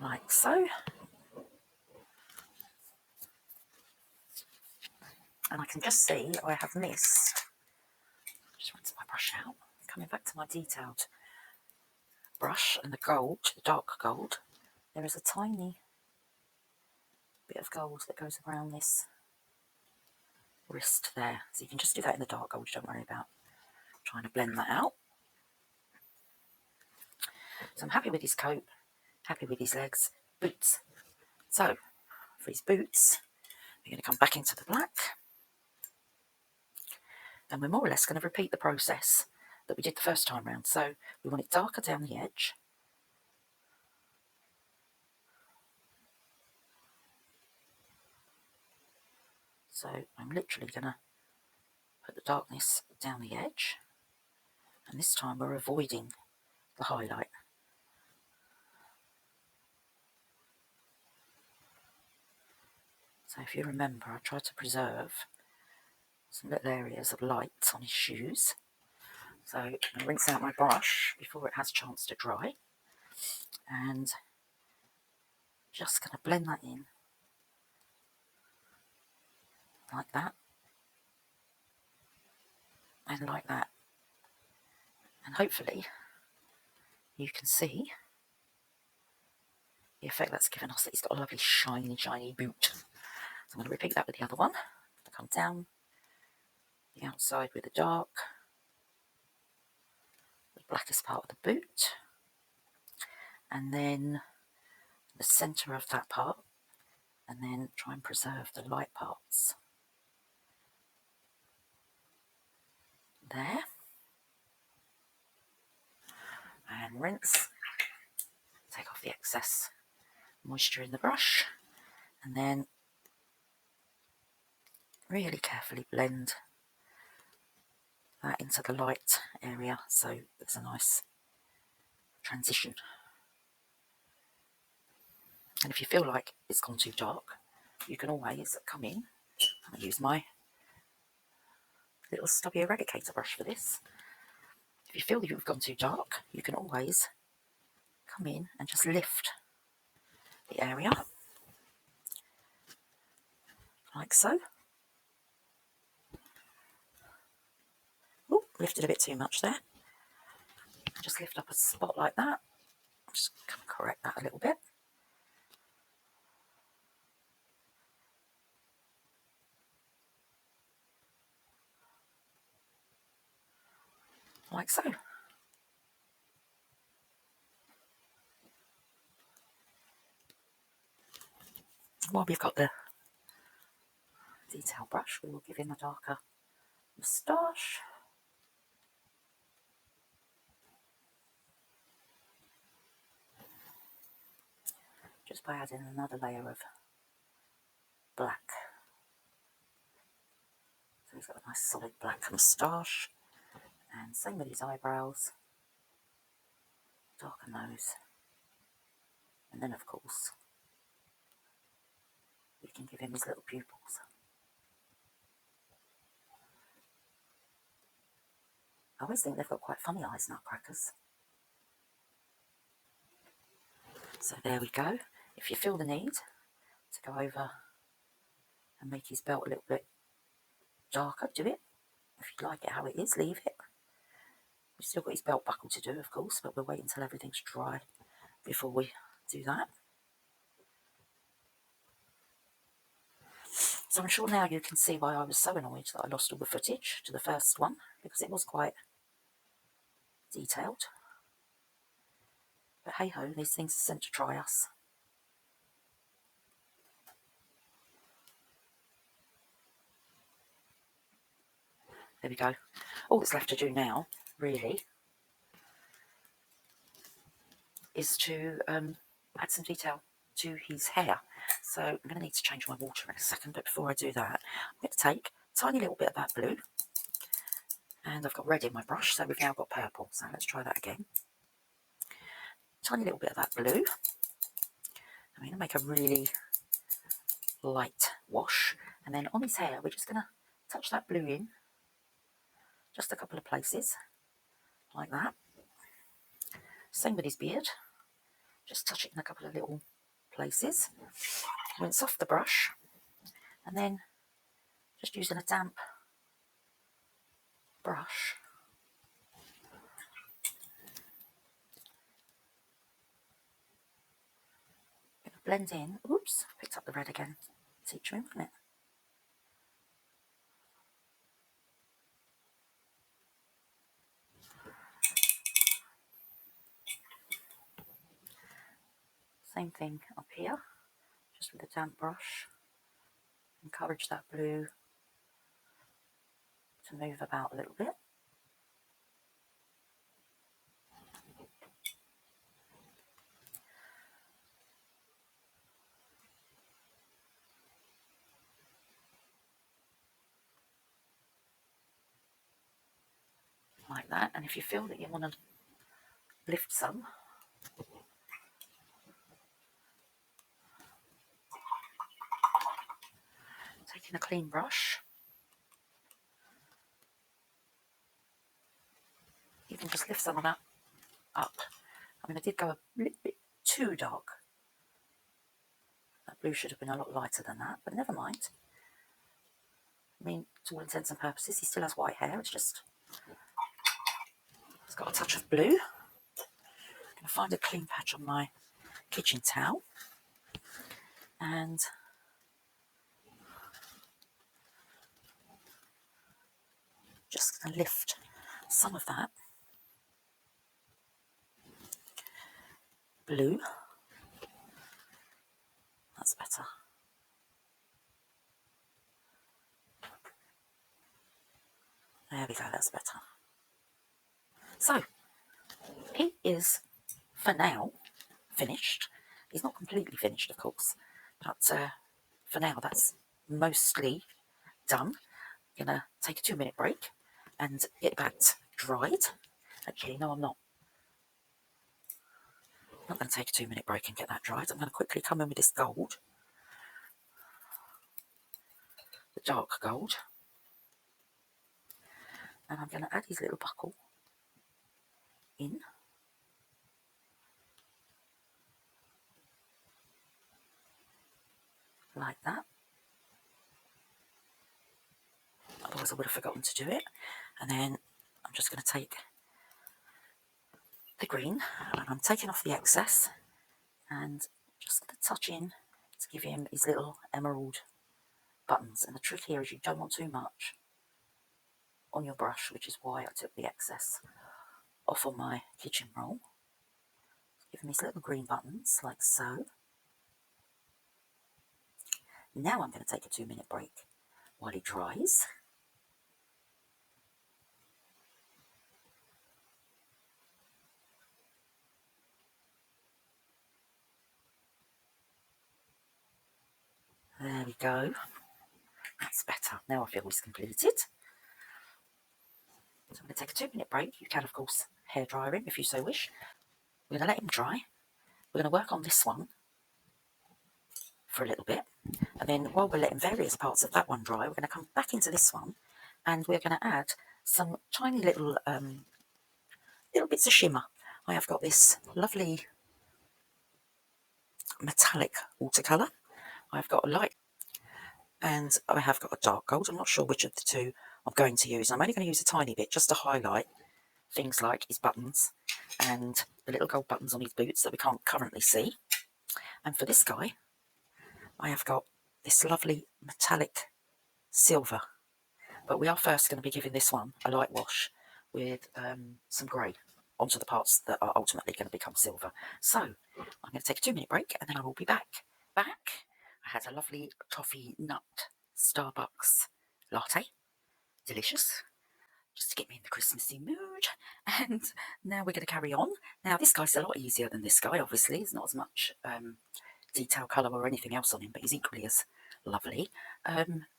Like so. And I can just see I have missed, just rinse my brush out, coming back to my detailed brush and the gold, the dark gold, there is a tiny bit of gold that goes around this wrist there. So you can just do that in the dark gold, don't worry about trying to blend that out. So I'm happy with his coat, happy with his legs, boots. So for his boots, we're going to come back into the black. And we're more or less going to repeat the process that we did the first time round. So we want it darker down the edge. So I'm literally going to put the darkness down the edge. And this time we're avoiding the highlight. So if you remember, I tried to preserve some little areas of light on his shoes. So I'm going to rinse out my brush before it has a chance to dry. And just going to blend that in like that. And like that. And hopefully you can see the effect that's given us, that he's got a lovely shiny, shiny boot. So I'm going to repeat that with the other one. To come down the outside with the dark, the blackest part of the boot, and then the centre of that part, and then try and preserve the light parts. There. And rinse. Take off the excess moisture in the brush, and then really carefully blend that into the light area so there's a nice transition. And if you feel like it's gone too dark, you can always come in. I'm going to use my little stubby eradicator brush for this. If you feel that you've gone too dark, you can always come in and just lift the area like so. Oh, lifted a bit too much there. Just lift up a spot like that. Just correct that a little bit. Like so. While we've got the detail brush, we will give him a darker moustache. just by adding another layer of black. So he's got a nice solid black moustache, and same with his eyebrows, darker nose, and then of course we can give him his little pupils. I always think they've got quite funny eyes, nutcrackers. So there we go. If you feel the need to go over and make his belt a little bit darker, do it. If you like it how it is, leave it. We've still got his belt buckle to do, of course, but we'll wait until everything's dry before we do that. So I'm sure now you can see why I was so annoyed that I lost all the footage to the first one, because it was quite detailed. But hey ho, these things are sent to try us. There we go. All that's left to do now, really, is to add some detail to his hair. So I'm going to need to change my water in a second, but before I do that, I'm going to take a tiny little bit of that blue, and I've got red in my brush, so we've now got purple. So let's try that again. Tiny little bit of that blue. I'm going to make a really light wash, and then on his hair we're just going to touch that blue in just a couple of places like that. Same with his beard, just touch it in a couple of little places. Rinse off the brush, and then just using a damp brush, blend in. Oops, picked up the red again. Teach me, wasn't it? Same thing up here, just with a damp brush. Encourage that blue to move about a little bit. Like that, and if you feel that you want to lift some, taking a clean brush, you can just lift some of that up. I mean, I did go a little bit too dark. That blue should have been a lot lighter than that, but never mind. I mean, to all intents and purposes, he still has white hair. It's just, it's got a touch of blue. I'm going to find a clean patch on my kitchen towel, and just going to lift some of that blue. That's better. There we go, that's better. So, he is, for now, finished. He's not completely finished, of course, but for now that's mostly done. I'm going to take a 2-minute break and get that dried. Actually, no, I'm not. I'm not going to take a 2-minute break and get that dried. I'm going to quickly come in with this gold, the dark gold, and I'm going to add his little buckle in. Like that. Otherwise I would have forgotten to do it. And then I'm just going to take the green, and I'm taking off the excess, and just going to touch in to give him his little emerald buttons. And the trick here is you don't want too much on your brush, which is why I took the excess off on my kitchen roll. Give him his little green buttons, like so. Now I'm going to take a 2-minute break while he dries. go. That's better. Now I feel it's completed. So I'm going to take a 2-minute break. You can, of course, hairdryer him if you so wish. We're going to let him dry. We're going to work on this one for a little bit. And then while we're letting various parts of that one dry, we're going to come back into this one and we're going to add some tiny little bits of shimmer. I have got this lovely metallic watercolour. I've got a light and I have got a dark gold. I'm not sure which of the two I'm going to use. I'm only going to use a tiny bit just to highlight things like his buttons and the little gold buttons on his boots that we can't currently see. And for this guy, I have got this lovely metallic silver. But we are first going to be giving this one a light wash with some grey onto the parts that are ultimately going to become silver. So I'm going to take a 2-minute break and then I will be back. I had a lovely toffee nut Starbucks latte. Delicious. Just to get me in the Christmassy mood. And now we're going to carry on. Now this guy's a lot easier than this guy, obviously. There's not as much detail colour or anything else on him, but he's equally as lovely.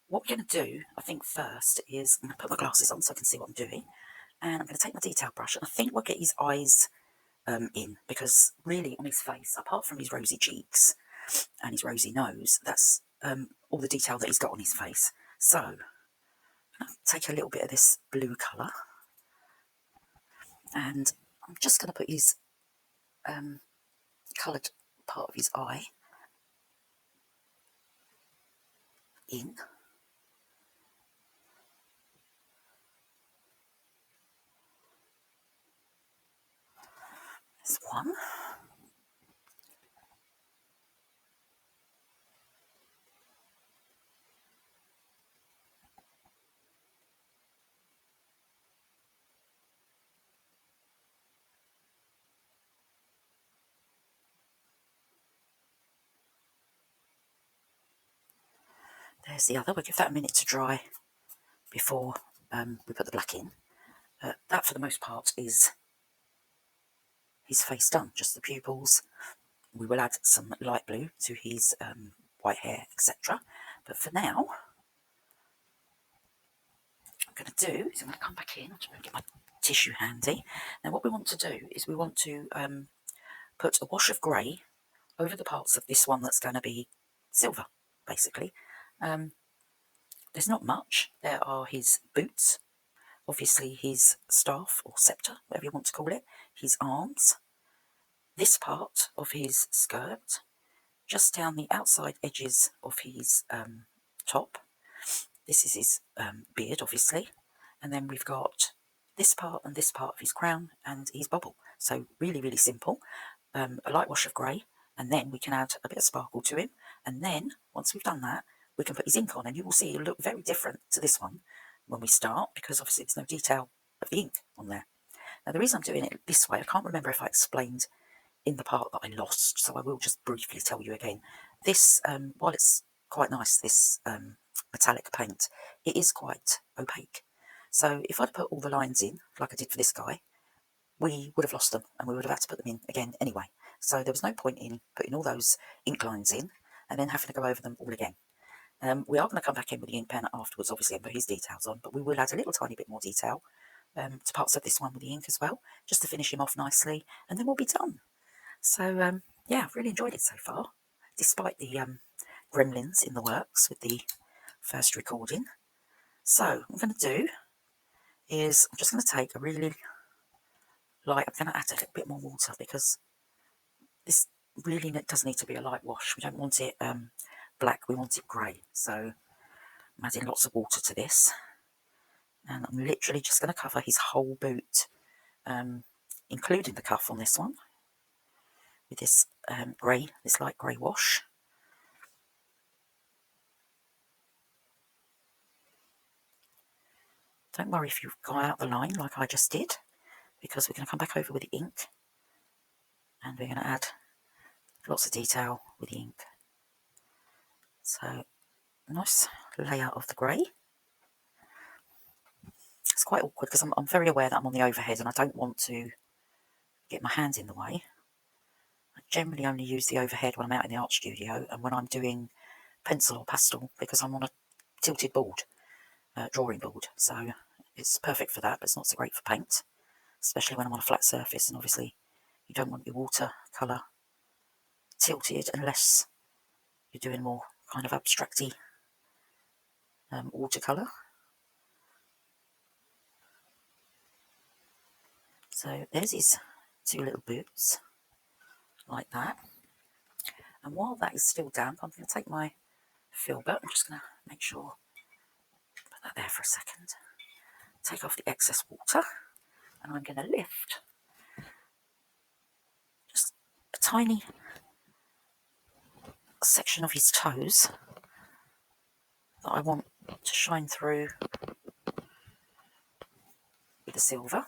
What we're going to do, I think, first is I'm going to put my glasses on so I can see what I'm doing. And I'm going to take my detail brush and I think we'll get his eyes in, because really on his face, apart from his rosy cheeks and his rosy nose, that's all the detail that he's got on his face. So I'll take a little bit of this blue colour and I'm just going to put his coloured part of his eye in. There's one. There's the other. We'll give that a minute to dry before we put the black in. That, for the most part, is his face done, just the pupils. We will add some light blue to his white hair, etc. But for now, what I'm going to do is I'm going to come back in. I'm just going to get my tissue handy. Now, what we want to do is we want to put a wash of grey over the parts of this one that's going to be silver, basically. There's not much. There are his boots, obviously his staff or sceptre, whatever you want to call it, his arms, this part of his skirt, just down the outside edges of his top. This is his beard, obviously, and then we've got this part and this part of his crown and his bobble. So really, really simple. A light wash of grey, and then we can add a bit of sparkle to him, and then once we've done that, we can put his ink on, and you will see it'll look very different to this one when we start, because obviously there's no detail of the ink on there. Now the reason I'm doing it this way, I can't remember if I explained in the part that I lost, so I will just briefly tell you again. This, while it's quite nice, this metallic paint, it is quite opaque. So if I'd put all the lines in, like I did for this guy, we would have lost them, and we would have had to put them in again anyway. So there was no point in putting all those ink lines in and then having to go over them all again. We are going to come back in with the ink pen afterwards, obviously, and put his details on, but we will add a little tiny bit more detail to parts of this one with the ink as well, just to finish him off nicely, and then we'll be done. So, yeah, I've really enjoyed it so far, despite the gremlins in the works with the first recording. So, what I'm going to do is I'm just going to take a really light, I'm going to add a little bit more water, because this really does need to be a light wash. We don't want it black, we want it grey. So I'm adding lots of water to this, and I'm literally just going to cover his whole boot, including the cuff on this one, with this this light grey wash. Don't worry if you've gone out the line like I just did, because we're going to come back over with the ink, and we're going to add lots of detail with the ink. So, nice layer of the grey. It's quite awkward because I'm very aware that I'm on the overhead and I don't want to get my hands in the way. I generally only use the overhead when I'm out in the art studio and when I'm doing pencil or pastel because I'm on a tilted board, drawing board, so it's perfect for that, but it's not so great for paint, especially when I'm on a flat surface, and obviously you don't want your watercolour tilted unless you're doing more kind of abstracty watercolour. So there's his two little boots, like that. And while that is still damp, I'm going to take my filbert. I'm just going to make sure, put that there for a second. Take off the excess water, and I'm going to lift just a tiny section of his toes that I want to shine through with the silver.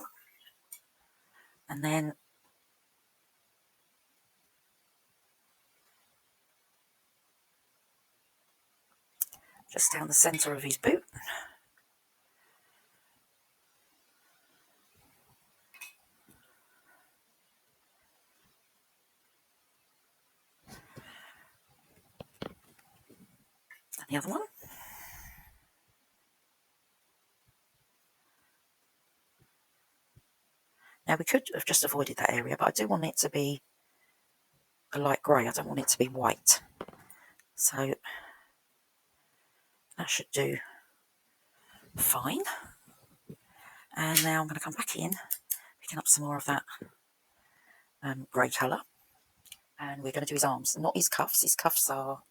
And then just down the centre of his boot. And the other one. Now we could have just avoided that area, but I do want it to be a light grey. I don't want it to be white. So that should do fine. And now I'm going to come back in, picking up some more of that grey colour. And we're going to do his arms, not his cuffs. His cuffs are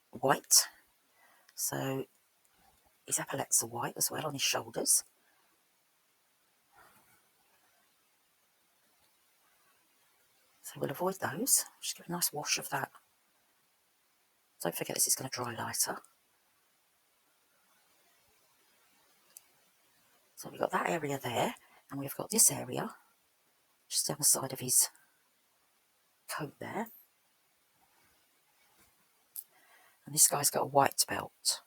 white. So his epaulets are white as well on his shoulders. So we'll avoid those. Just give a nice wash of that. Don't forget this is going to dry lighter. So we've got that area there, and we've got this area just down the side of his coat there. And this guy's got a white belt.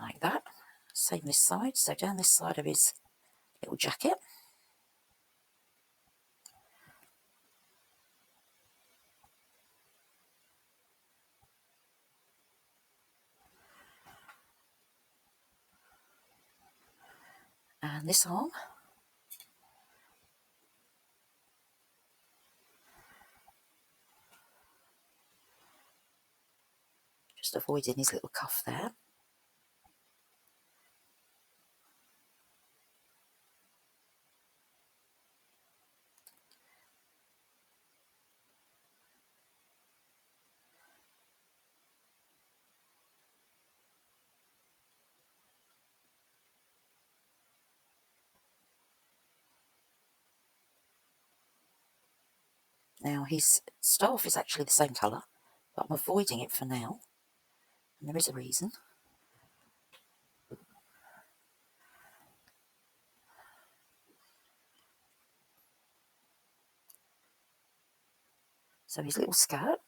Like that. Same this side, so down this side of his little jacket. And this arm. Just avoiding his little cuff there. Now his staff is actually the same colour, but I'm avoiding it for now. And there is a reason. So his little skirt.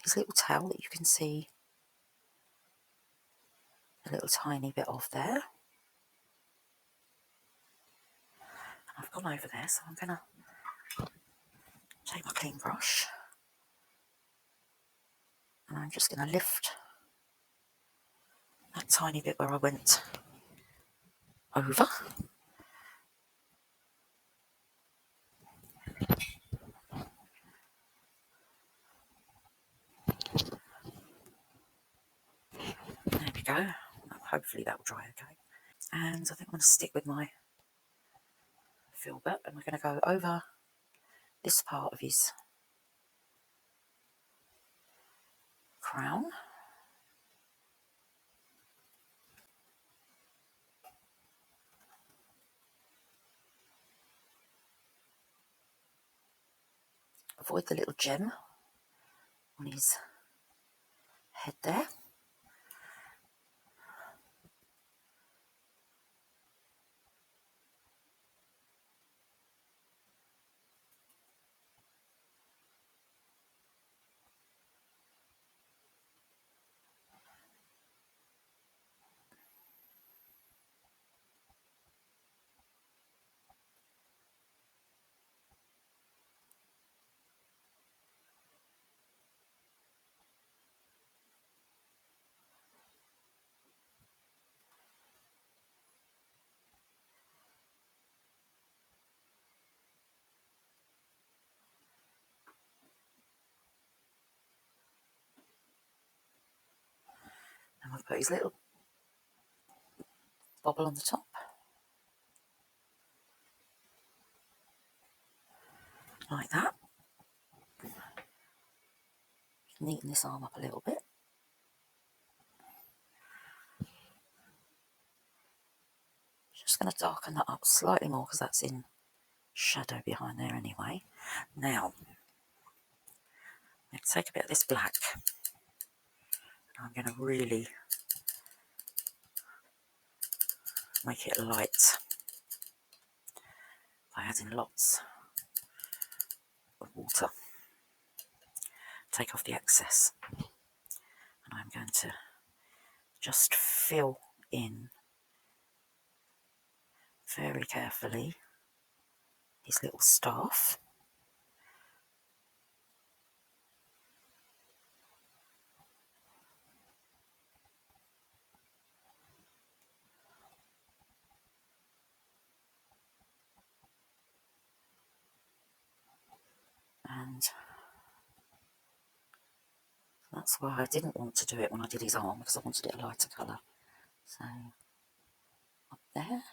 His little tail that you can see a little tiny bit of there. And I've gone over there, so I'm going to take my clean brush. And I'm just going to lift that tiny bit where I went over. There we go. Hopefully that will dry okay. And I think I'm going to stick with my filbert, and we're going to go over this part of his crown. Avoid the little gem on his head there. And we'll put his little bobble on the top. Like that. Neaten this arm up a little bit. Just going to darken that up slightly more because that's in shadow behind there anyway. Now, I'm going to take a bit of this black. I'm going to really make it light by adding lots of water. Take off the excess. And I'm going to just fill in very carefully his little staff. And that's why I didn't want to do it when I did his arm, because I wanted it a lighter colour. So, up there.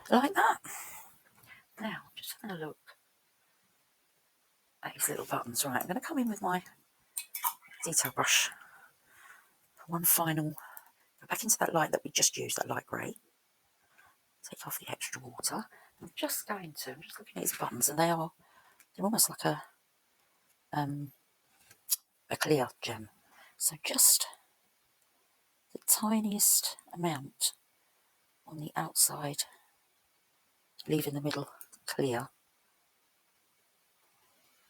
Like that. Now, just having a look at his little buttons. Right, I'm going to come in with my detail brush for one final, go back into that light that we just used, that light grey. Take off the extra water. I'm just looking at his buttons, and they're almost like a clear gem. So just the tiniest amount on the outside, leaving the middle clear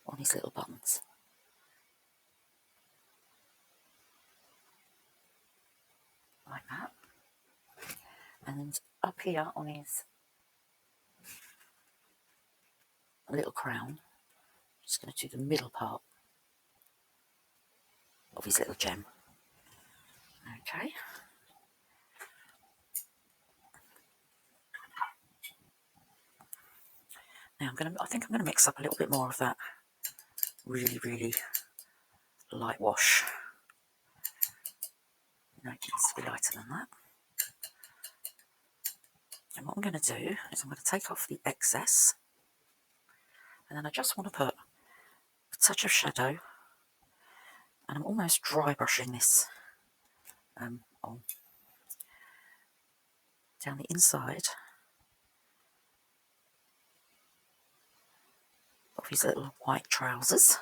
on his little buttons. Like that. And up here on his little crown, just going to do the middle part of his little gem. Okay. Now I think I'm going to mix up a little bit more of that really, really light wash. No, it needs to be lighter than that. And what I'm going to do is I'm going to take off the excess, and then I just want to put a touch of shadow, and I'm almost dry brushing this on down the inside of his little white trousers.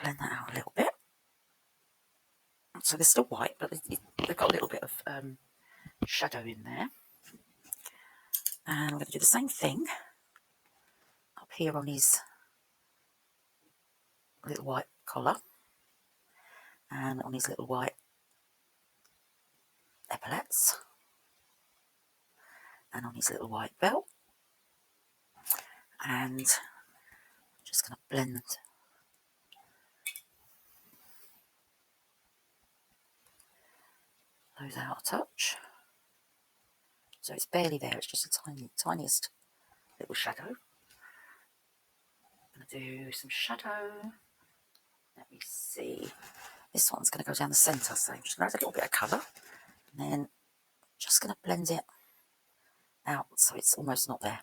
Blend that out a little bit. So they're still white, but they've got a little bit of shadow in there. And I'm going to do the same thing up here on his little white collar and on his little white epaulets and on his little white belt. And I'm just going to blend those out a touch. So it's barely there, it's just the tiniest little shadow. I'm going to do some shadow. Let me see. This one's going to go down the centre, so I'm just going to add a little bit of colour. And then just going to blend it out so it's almost not there.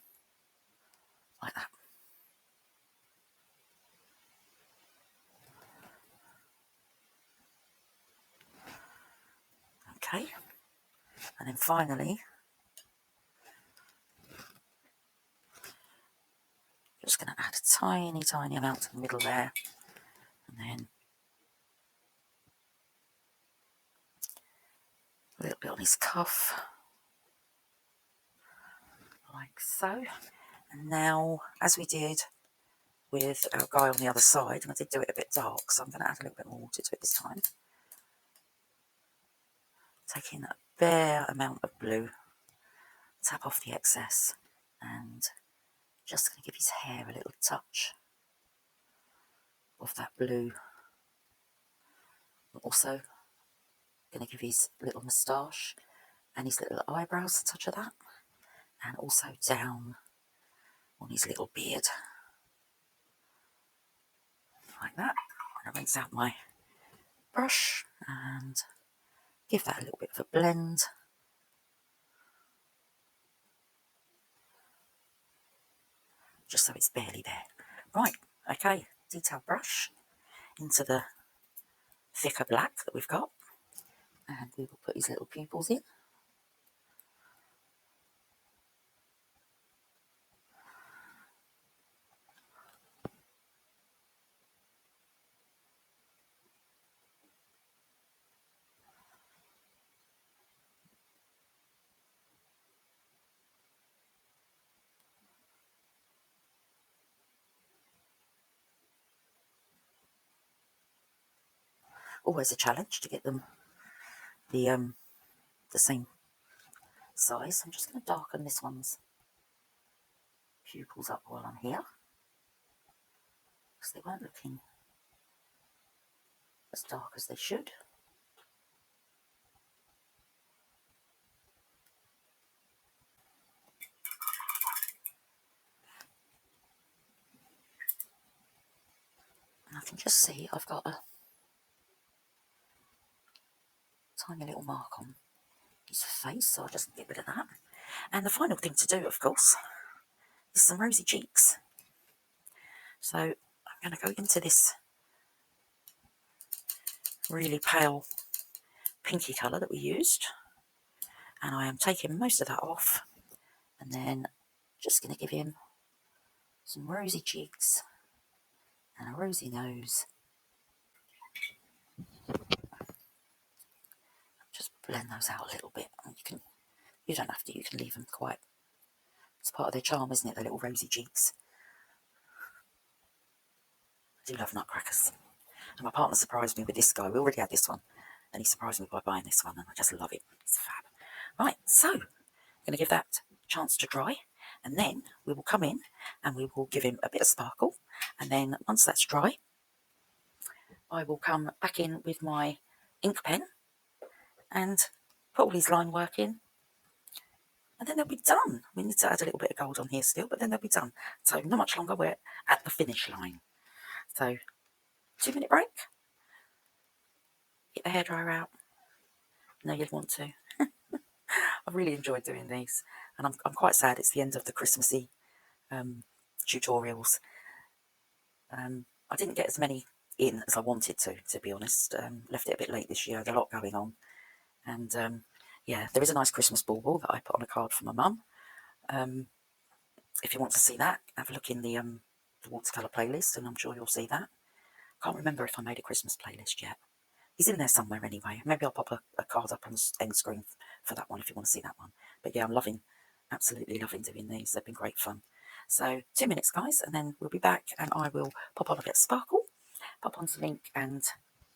Like that. Okay, and then finally, just going to add a tiny, tiny amount to the middle there, and then a little bit on his cuff, like so. And now, as we did with our guy on the other side, and I did do it a bit dark, so I'm going to add a little bit more water to it this time. Taking a bare amount of blue, tap off the excess, and just going to give his hair a little touch of that blue. I'm also going to give his little moustache and his little eyebrows a touch of that, and also down on his little beard, like that. I'm going to rinse out my brush and give that a little bit of a blend. Just so it's barely there. Right, okay, detail brush into the thicker black that we've got, and we will put his little pupils in. Always a challenge to get them the same size. I'm just going to darken this one's pupils up while I'm here, because they weren't looking as dark as they should. And I can just see I've got a tiny little mark on his face, so I'll just get rid of that. And the final thing to do, of course, is some rosy cheeks. So I'm going to go into this really pale pinky colour that we used, and I am taking most of that off, and then just going to give him some rosy cheeks and a rosy nose. Just blend those out a little bit. You don't have to, you can leave them quite, it's part of their charm, isn't it, the little rosy cheeks. I do love nutcrackers. And my partner surprised me with this guy. We already had this one, and he surprised me by buying this one, and I just love it. It's fab. Right, so I'm going to give that a chance to dry, and then we will come in and we will give him a bit of sparkle, and then once that's dry, I will come back in with my ink pen and put all his line work in, and then they'll be done. We need to add a little bit of gold on here still, but then they'll be done. So not much longer, we're at the finish line. So 2-minute break. Get the hairdryer out. No, you'd want to. I've really enjoyed doing these, and I'm quite sad it's the end of the Christmassy tutorials. I didn't get as many in as I wanted to be honest. Left it a bit late this year, had a lot going on, and yeah, there is a nice Christmas bauble that I put on a card for my mum. If you want to see that, have a look in the watercolour playlist, and I'm sure you'll see that. Can't remember if I made a Christmas playlist yet. He's in there somewhere anyway. Maybe I'll pop a card up on the end screen for that one if you want to see that one. But yeah, I'm loving, absolutely loving doing these. They've been great fun. So 2 minutes, guys, and then we'll be back, and I will pop on a bit of sparkle, pop on some ink, and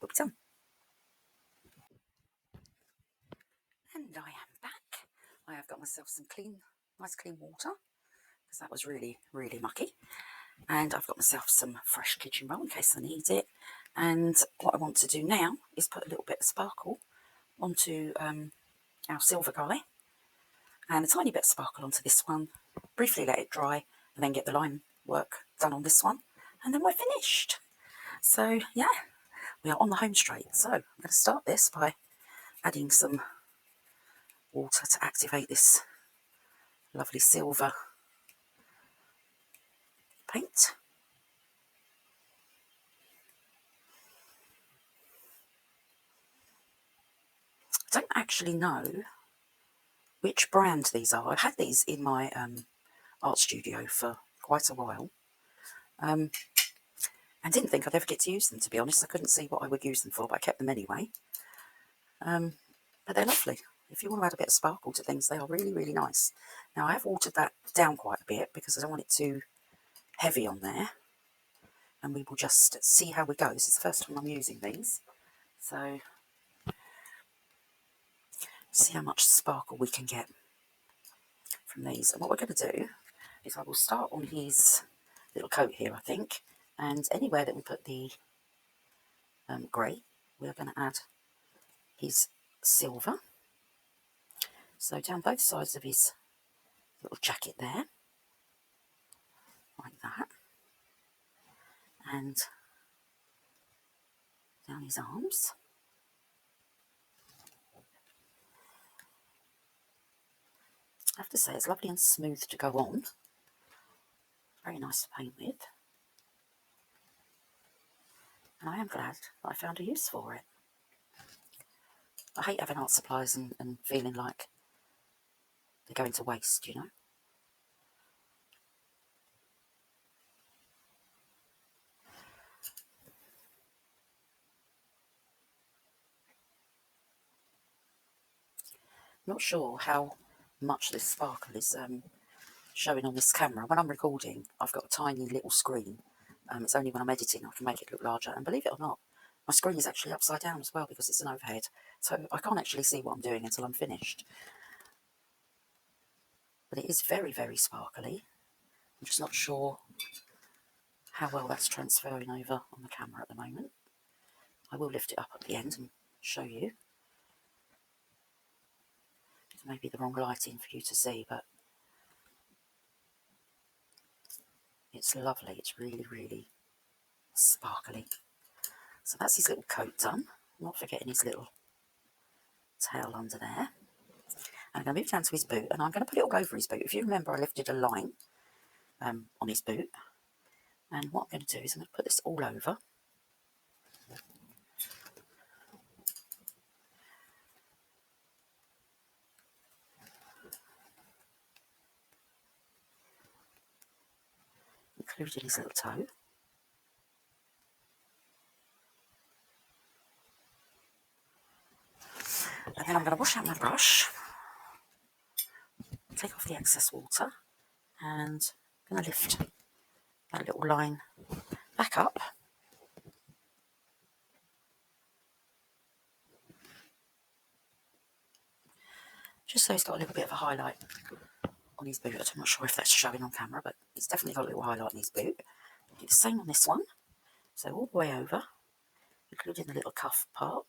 we'll be done. And I am back. I have got myself some nice clean water, because that was really, really mucky. And I've got myself some fresh kitchen roll in case I need it. And what I want to do now is put a little bit of sparkle onto our silver guy, and a tiny bit of sparkle onto this one, briefly let it dry, and then get the line work done on this one, and then we're finished. So yeah, we are on the home straight. So I'm going to start this by adding some water to activate this lovely silver paint. I don't actually know which brand these are. I've had these in my art studio for quite a while, and didn't think I'd ever get to use them, to be honest. I couldn't see what I would use them for, but I kept them anyway. But they're lovely. If you want to add a bit of sparkle to things, they are really, really nice. Now, I have watered that down quite a bit because I don't want it too heavy on there. And we will just see how we go. This is the first time I'm using these. So, see how much sparkle we can get from these. And what we're going to do is I will start on his little coat here, I think. And anywhere that we put the grey, we're going to add his silver. So down both sides of his little jacket there, like that. And down his arms. I have to say, it's lovely and smooth to go on. Very nice to paint with. And I am glad that I found a use for it. I hate having art supplies and feeling like they're going to waste, you know. I'm not sure how much this sparkle is showing on this camera. When I'm recording, I've got a tiny little screen. It's only when I'm editing I can make it look larger. And believe it or not, my screen is actually upside down as well because it's an overhead. So I can't actually see what I'm doing until I'm finished. But it is very, very sparkly. I'm just not sure how well that's transferring over on the camera at the moment. I will lift it up at the end and show you. It may be the wrong lighting for you to see, but it's lovely. It's really, really sparkly. So that's his little coat done. Not forgetting his little tail under there. And I'm going to move down to his boot, and I'm going to put it all over his boot. If you remember, I lifted a line on his boot. And what I'm going to do is I'm going to put this all over. Including his little toe. And then I'm going to wash out my brush. Take off the excess water. And I'm going to lift that little line back up. Just so he's got a little bit of a highlight on his boot. I'm not sure if that's showing on camera, but it's definitely got a little highlight on his boot. Do the same on this one. So all the way over, including the little cuff part.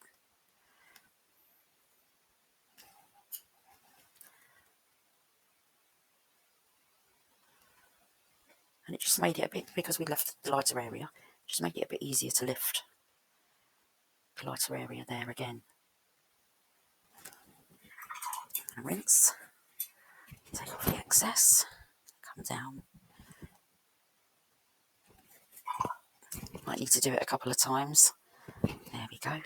And it just made it a bit, because we left the lighter area, just made it a bit easier to lift the lighter area there again. And rinse. Take off the excess. Come down. Might need to do it a couple of times. There we go.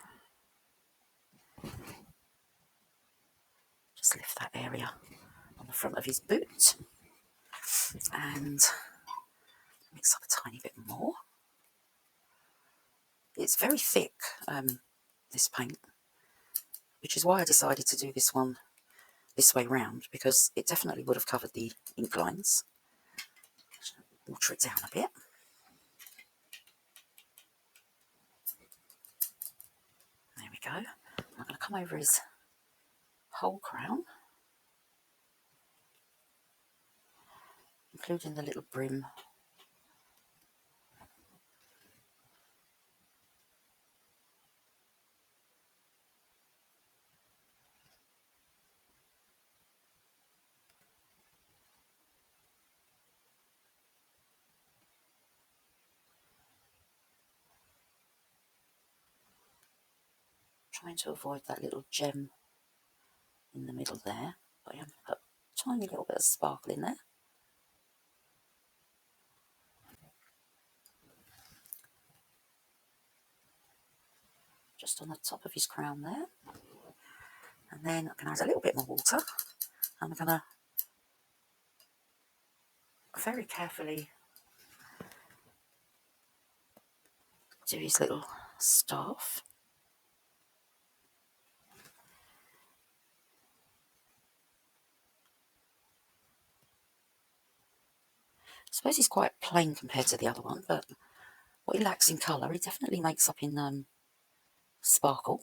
Just lift that area on the front of his boot. And mix up a tiny bit more. It's very thick, this paint, which is why I decided to do this one this way round, because it definitely would have covered the ink lines. Water it down a bit. There we go. I'm going to come over his whole crown, including the little brim. Trying to avoid that little gem in the middle there, but I have put a tiny little bit of sparkle in there. Just on the top of his crown there. And then I'm going to add a little bit more water. And I'm going to very carefully do his little staff. I suppose he's quite plain compared to the other one, but what he lacks in colour, he definitely makes up in sparkle.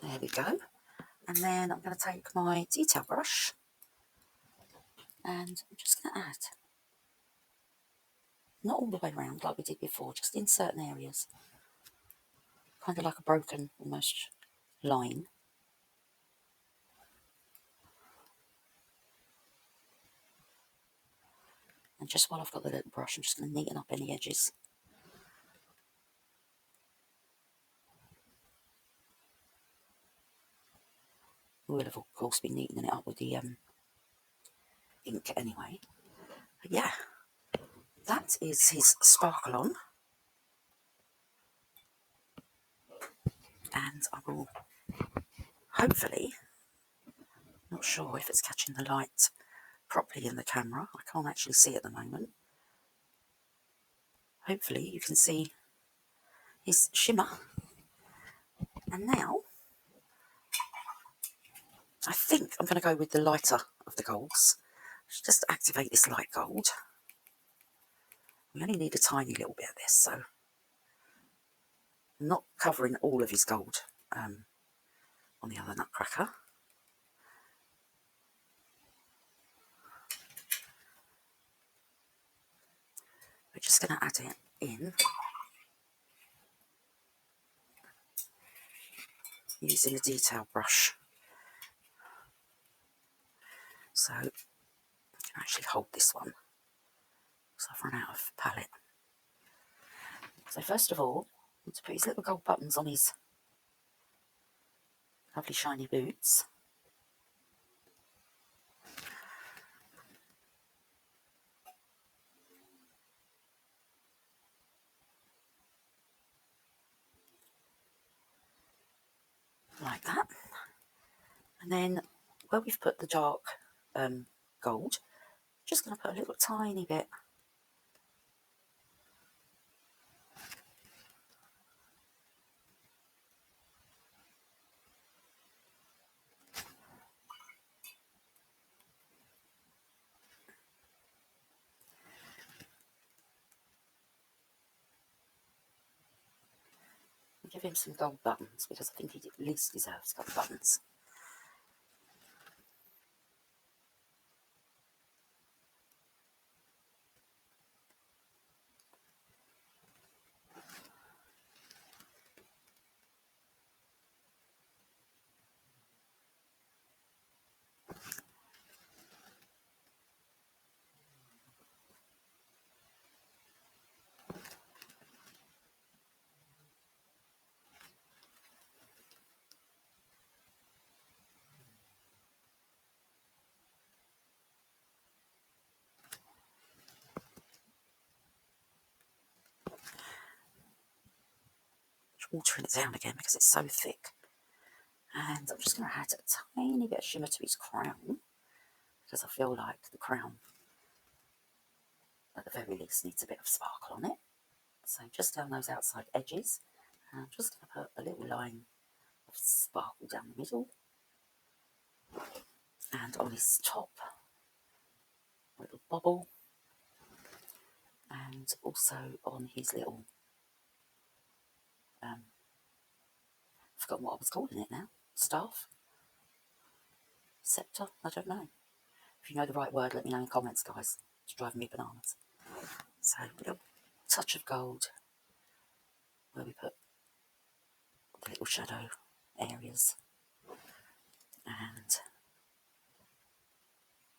There we go. And then I'm going to take my detail brush and I'm just going to add, not all the way around like we did before, just in certain areas. Kind of like a broken, almost, line. And just while I've got the little brush, I'm just going to neaten up any edges. We'll have, of course, been neatening it up with the ink anyway. But yeah, that is his sparkle on. And I will hopefully, not sure if it's catching the light properly in the camera. I can't actually see at the moment. Hopefully you can see his shimmer. And now, I think I'm going to go with the lighter of the golds. Just to activate this light gold. We only need a tiny little bit of this, so I'm not covering all of his gold on the other nutcracker. We're just going to add it in using a detail brush. So I can actually hold this one because I've run out of palette. So first of all, I want to put his little gold buttons on his lovely shiny boots. Like that. And then where we've put the dark gold, just going to put a little tiny bit and give him some gold buttons because I think he at least deserves gold buttons. Watering it down again because it's so thick. And I'm just going to add a tiny bit of shimmer to his crown because I feel like the crown at the very least needs a bit of sparkle on it. So just down those outside edges, and I'm just going to put a little line of sparkle down the middle and on his top, a little bobble, and also on his little I've forgotten what I was calling it now. Staff? Sceptre? I don't know. If you know the right word, let me know in the comments, guys. It's driving me bananas. So a little touch of gold where we put the little shadow areas. And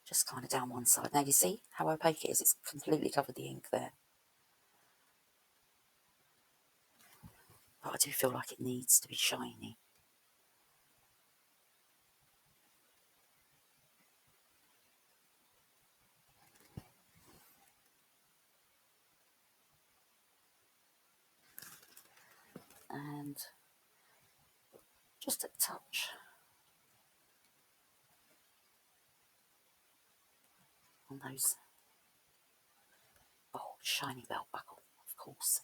just kind of down one side. Now you see how opaque it is? It's completely covered the ink there. do feel like it needs to be shiny. And just a touch on those. Oh, shiny belt buckle, of course.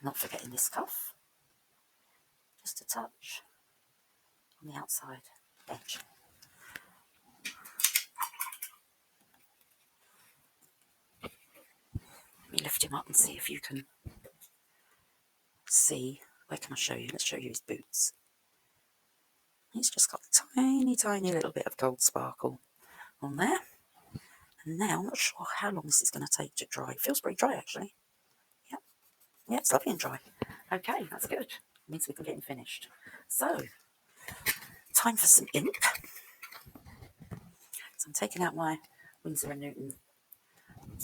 Not forgetting this cuff. Just a touch on the outside edge. Let me lift him up and see if you can see. Where can I show you? Let's show you his boots. He's just got a tiny, tiny little bit of gold sparkle on there. And now, I'm not sure how long this is going to take to dry. It feels pretty dry, actually. Yep. Yeah, it's lovely and dry. Okay, that's good. It means we can get him finished. So, time for some ink. So I'm taking out my Winsor & Newton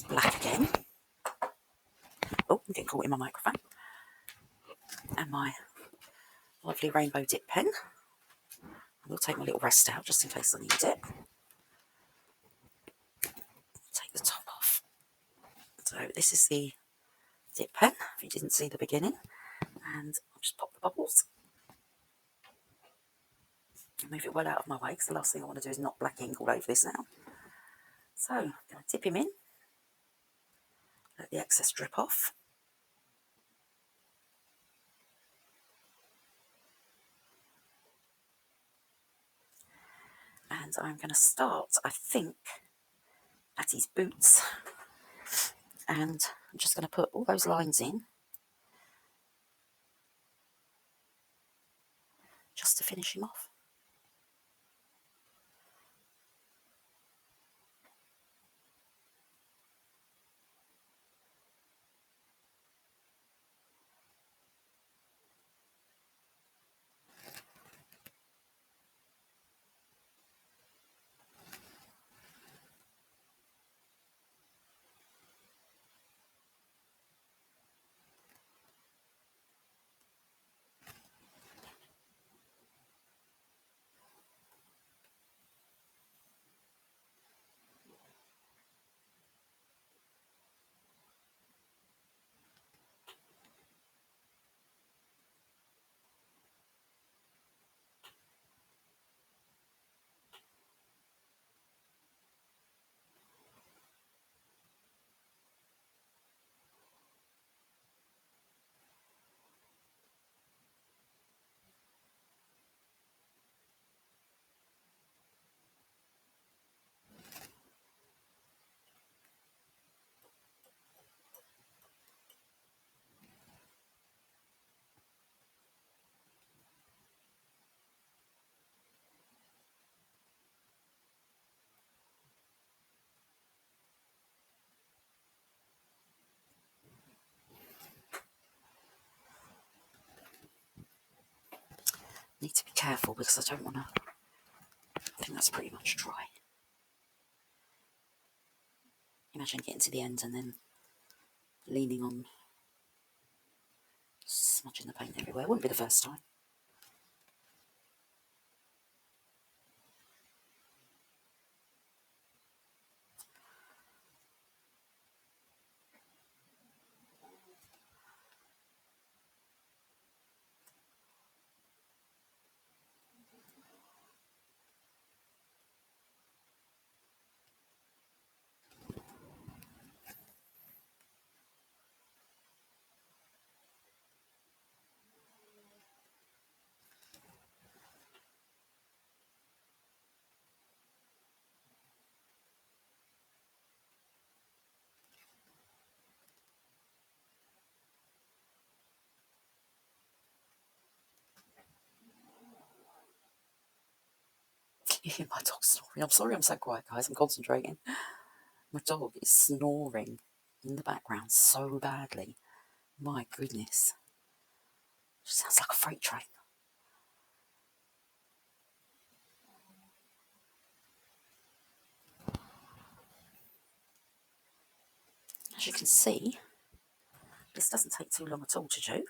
black again. Oh, I'm getting caught in my microphone. And my lovely rainbow dip pen. I will take my little rest out just in case I need it. Take the top off. So this is the dip pen, if you didn't see the beginning. And I'll just pop the bubbles. Move it well out of my way, because the last thing I want to do is knock black ink all over this now. So I'm going to dip him in. Let the excess drip off. And I'm going to start, I think, at his boots. And I'm just going to put all those lines in, just to finish him off. Need to be careful because I don't want to. I think that's pretty much dry. Imagine getting to the end and then leaning on, smudging the paint everywhere. It wouldn't be the first time. You hear my dog snoring. I'm sorry I'm so quiet, guys. I'm concentrating. My dog is snoring in the background so badly. My goodness. It sounds like a freight train. As you can see, This doesn't take too long at all to do.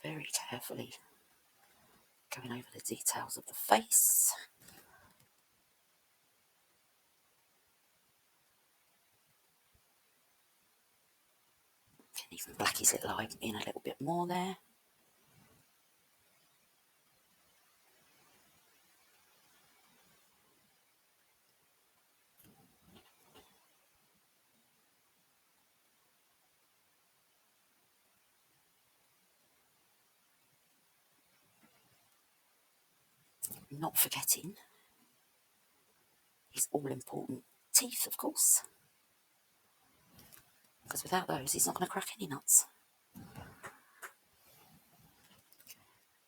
Very carefully going over the details of the face. Can even black his little eye in a little bit more there. Not forgetting his all-important teeth, of course, because without those he's not going to crack any nuts.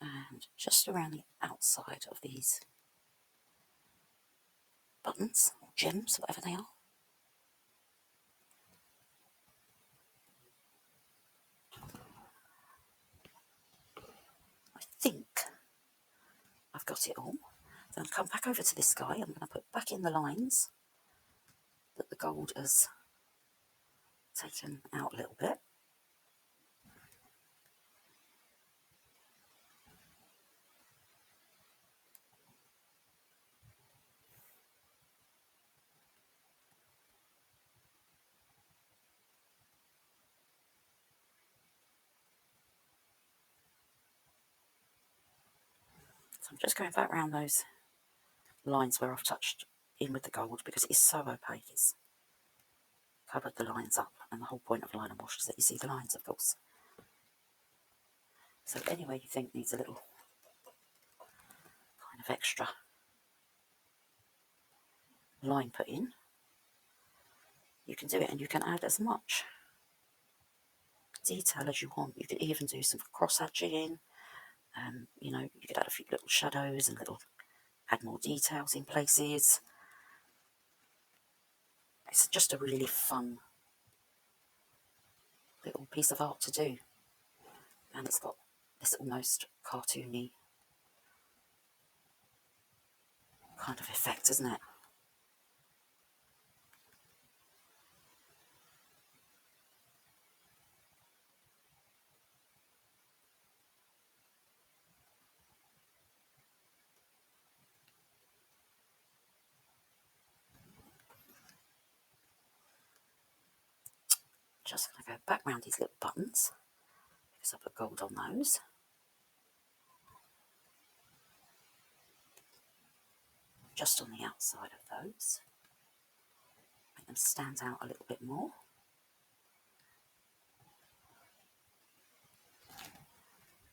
And just around the outside of these buttons, or gems, whatever they are. I think I've got it all. So I'm going to come back over to this guy. I'm going to put back in the lines that the gold has taken out a little bit. So I'm just going back around those lines where I've touched in with the gold because it is so opaque. It's covered the lines up, and the whole point of line and wash is that you see the lines, of course. So anywhere you think needs a little kind of extra line put in, you can do it, and you can add as much detail as you want. You could even do some cross hatching. You know, you could add a few little shadows and add more details in places. It's just a really fun little piece of art to do, and it's got this almost cartoony kind of effect, isn't it? Just going to go back round these little buttons because I put gold on those. Just on the outside of those. Make them stand out a little bit more.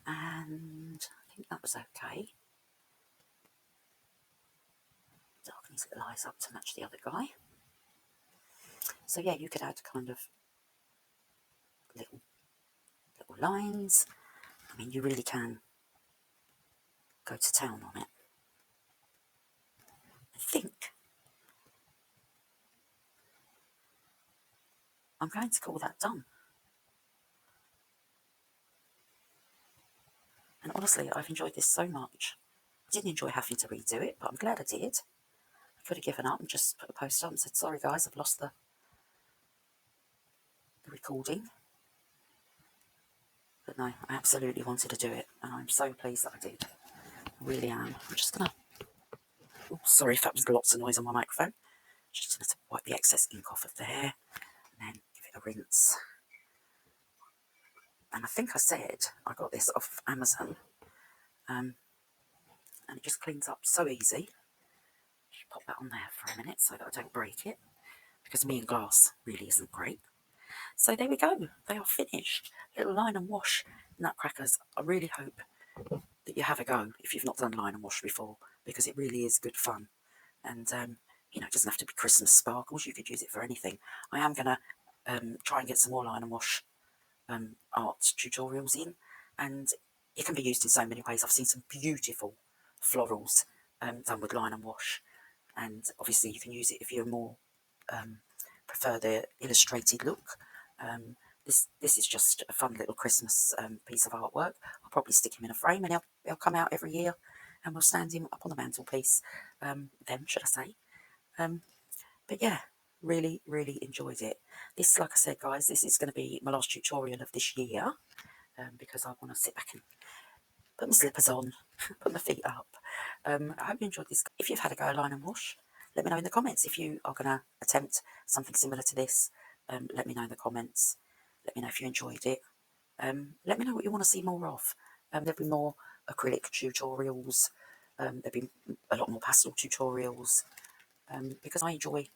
And I think that was okay. Darken his little eyes up to match the other guy. So yeah, you could add kind of little lines. I mean, you really can go to town on it. I think I'm going to call that done. And honestly, I've enjoyed this so much. I didn't enjoy having to redo it, but I'm glad I did. I could have given up and just put a post up and said, sorry guys, I've lost the recording. But no, I absolutely wanted to do it, and I'm so pleased that I did. I really am. I'm just going to... Oh, sorry if that was lots of noise on my microphone. Just going to wipe the excess ink off of there, and then give it a rinse. And I think I said I got this off Amazon, and it just cleans up so easy. Just pop that on there for a minute so that I don't break it, because me and glass really isn't great. So there we go, they are finished. Little line and wash nutcrackers. I really hope that you have a go if you've not done line and wash before, because it really is good fun. And you know, it doesn't have to be Christmas sparkles, you could use it for anything. I am going to try and get some more line and wash art tutorials in, and it can be used in so many ways. I've seen some beautiful florals done with line and wash, and obviously you can use it if you're more prefer the illustrated look. This is just a fun little Christmas piece of artwork. I'll probably stick him in a frame, and he'll come out every year, and we'll stand him up on the mantelpiece. Then, should I say? But yeah, really enjoyed it. This, like I said, guys, this is going to be my last tutorial of this year, because I want to sit back and put my slippers on, put my feet up. I hope you enjoyed this. If you've had a go at line and wash, let me know in the comments. If you are going to attempt something similar to this, let me know in the comments. Let me know if you enjoyed it. Let me know what you want to see more of. There'll be more acrylic tutorials. There'll be a lot more pastel tutorials, because I enjoy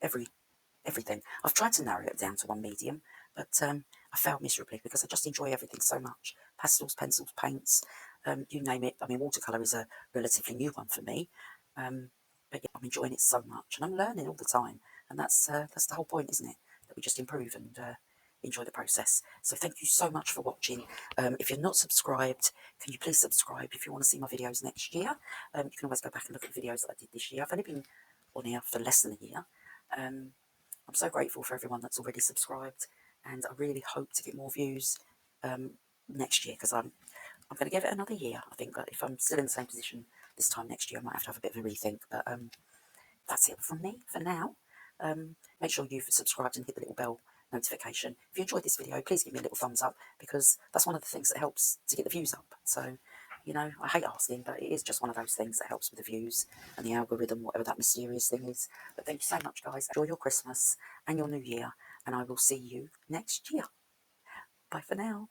everything. I've tried to narrow it down to one medium, but I failed miserably because I just enjoy everything so much. Pastels, pencils, paints, you name it. I mean, watercolour is a relatively new one for me, but yeah, I'm enjoying it so much, and I'm learning all the time, and that's the whole point, isn't it? That we just improve and enjoy the process. So thank you so much for watching. If you're not subscribed, can you please subscribe if you want to see my videos next year? You can always go back and look at the videos that I did this year. I've only been on here for less than a year. I'm so grateful for everyone that's already subscribed, and I really hope to get more views next year, because I'm going to give it another year. I think that if I'm still in the same position this time next year, I might have to have a bit of a rethink, but that's it from me for now. Make sure you've subscribed and hit the little bell notification. If you enjoyed this video, please give me a little thumbs up, because that's one of the things that helps to get the views up. So, you know, I hate asking, but it is just one of those things that helps with the views and the algorithm, whatever that mysterious thing is. But thank you so much, guys. Enjoy your Christmas and your New Year, and I will see you next year. Bye for now.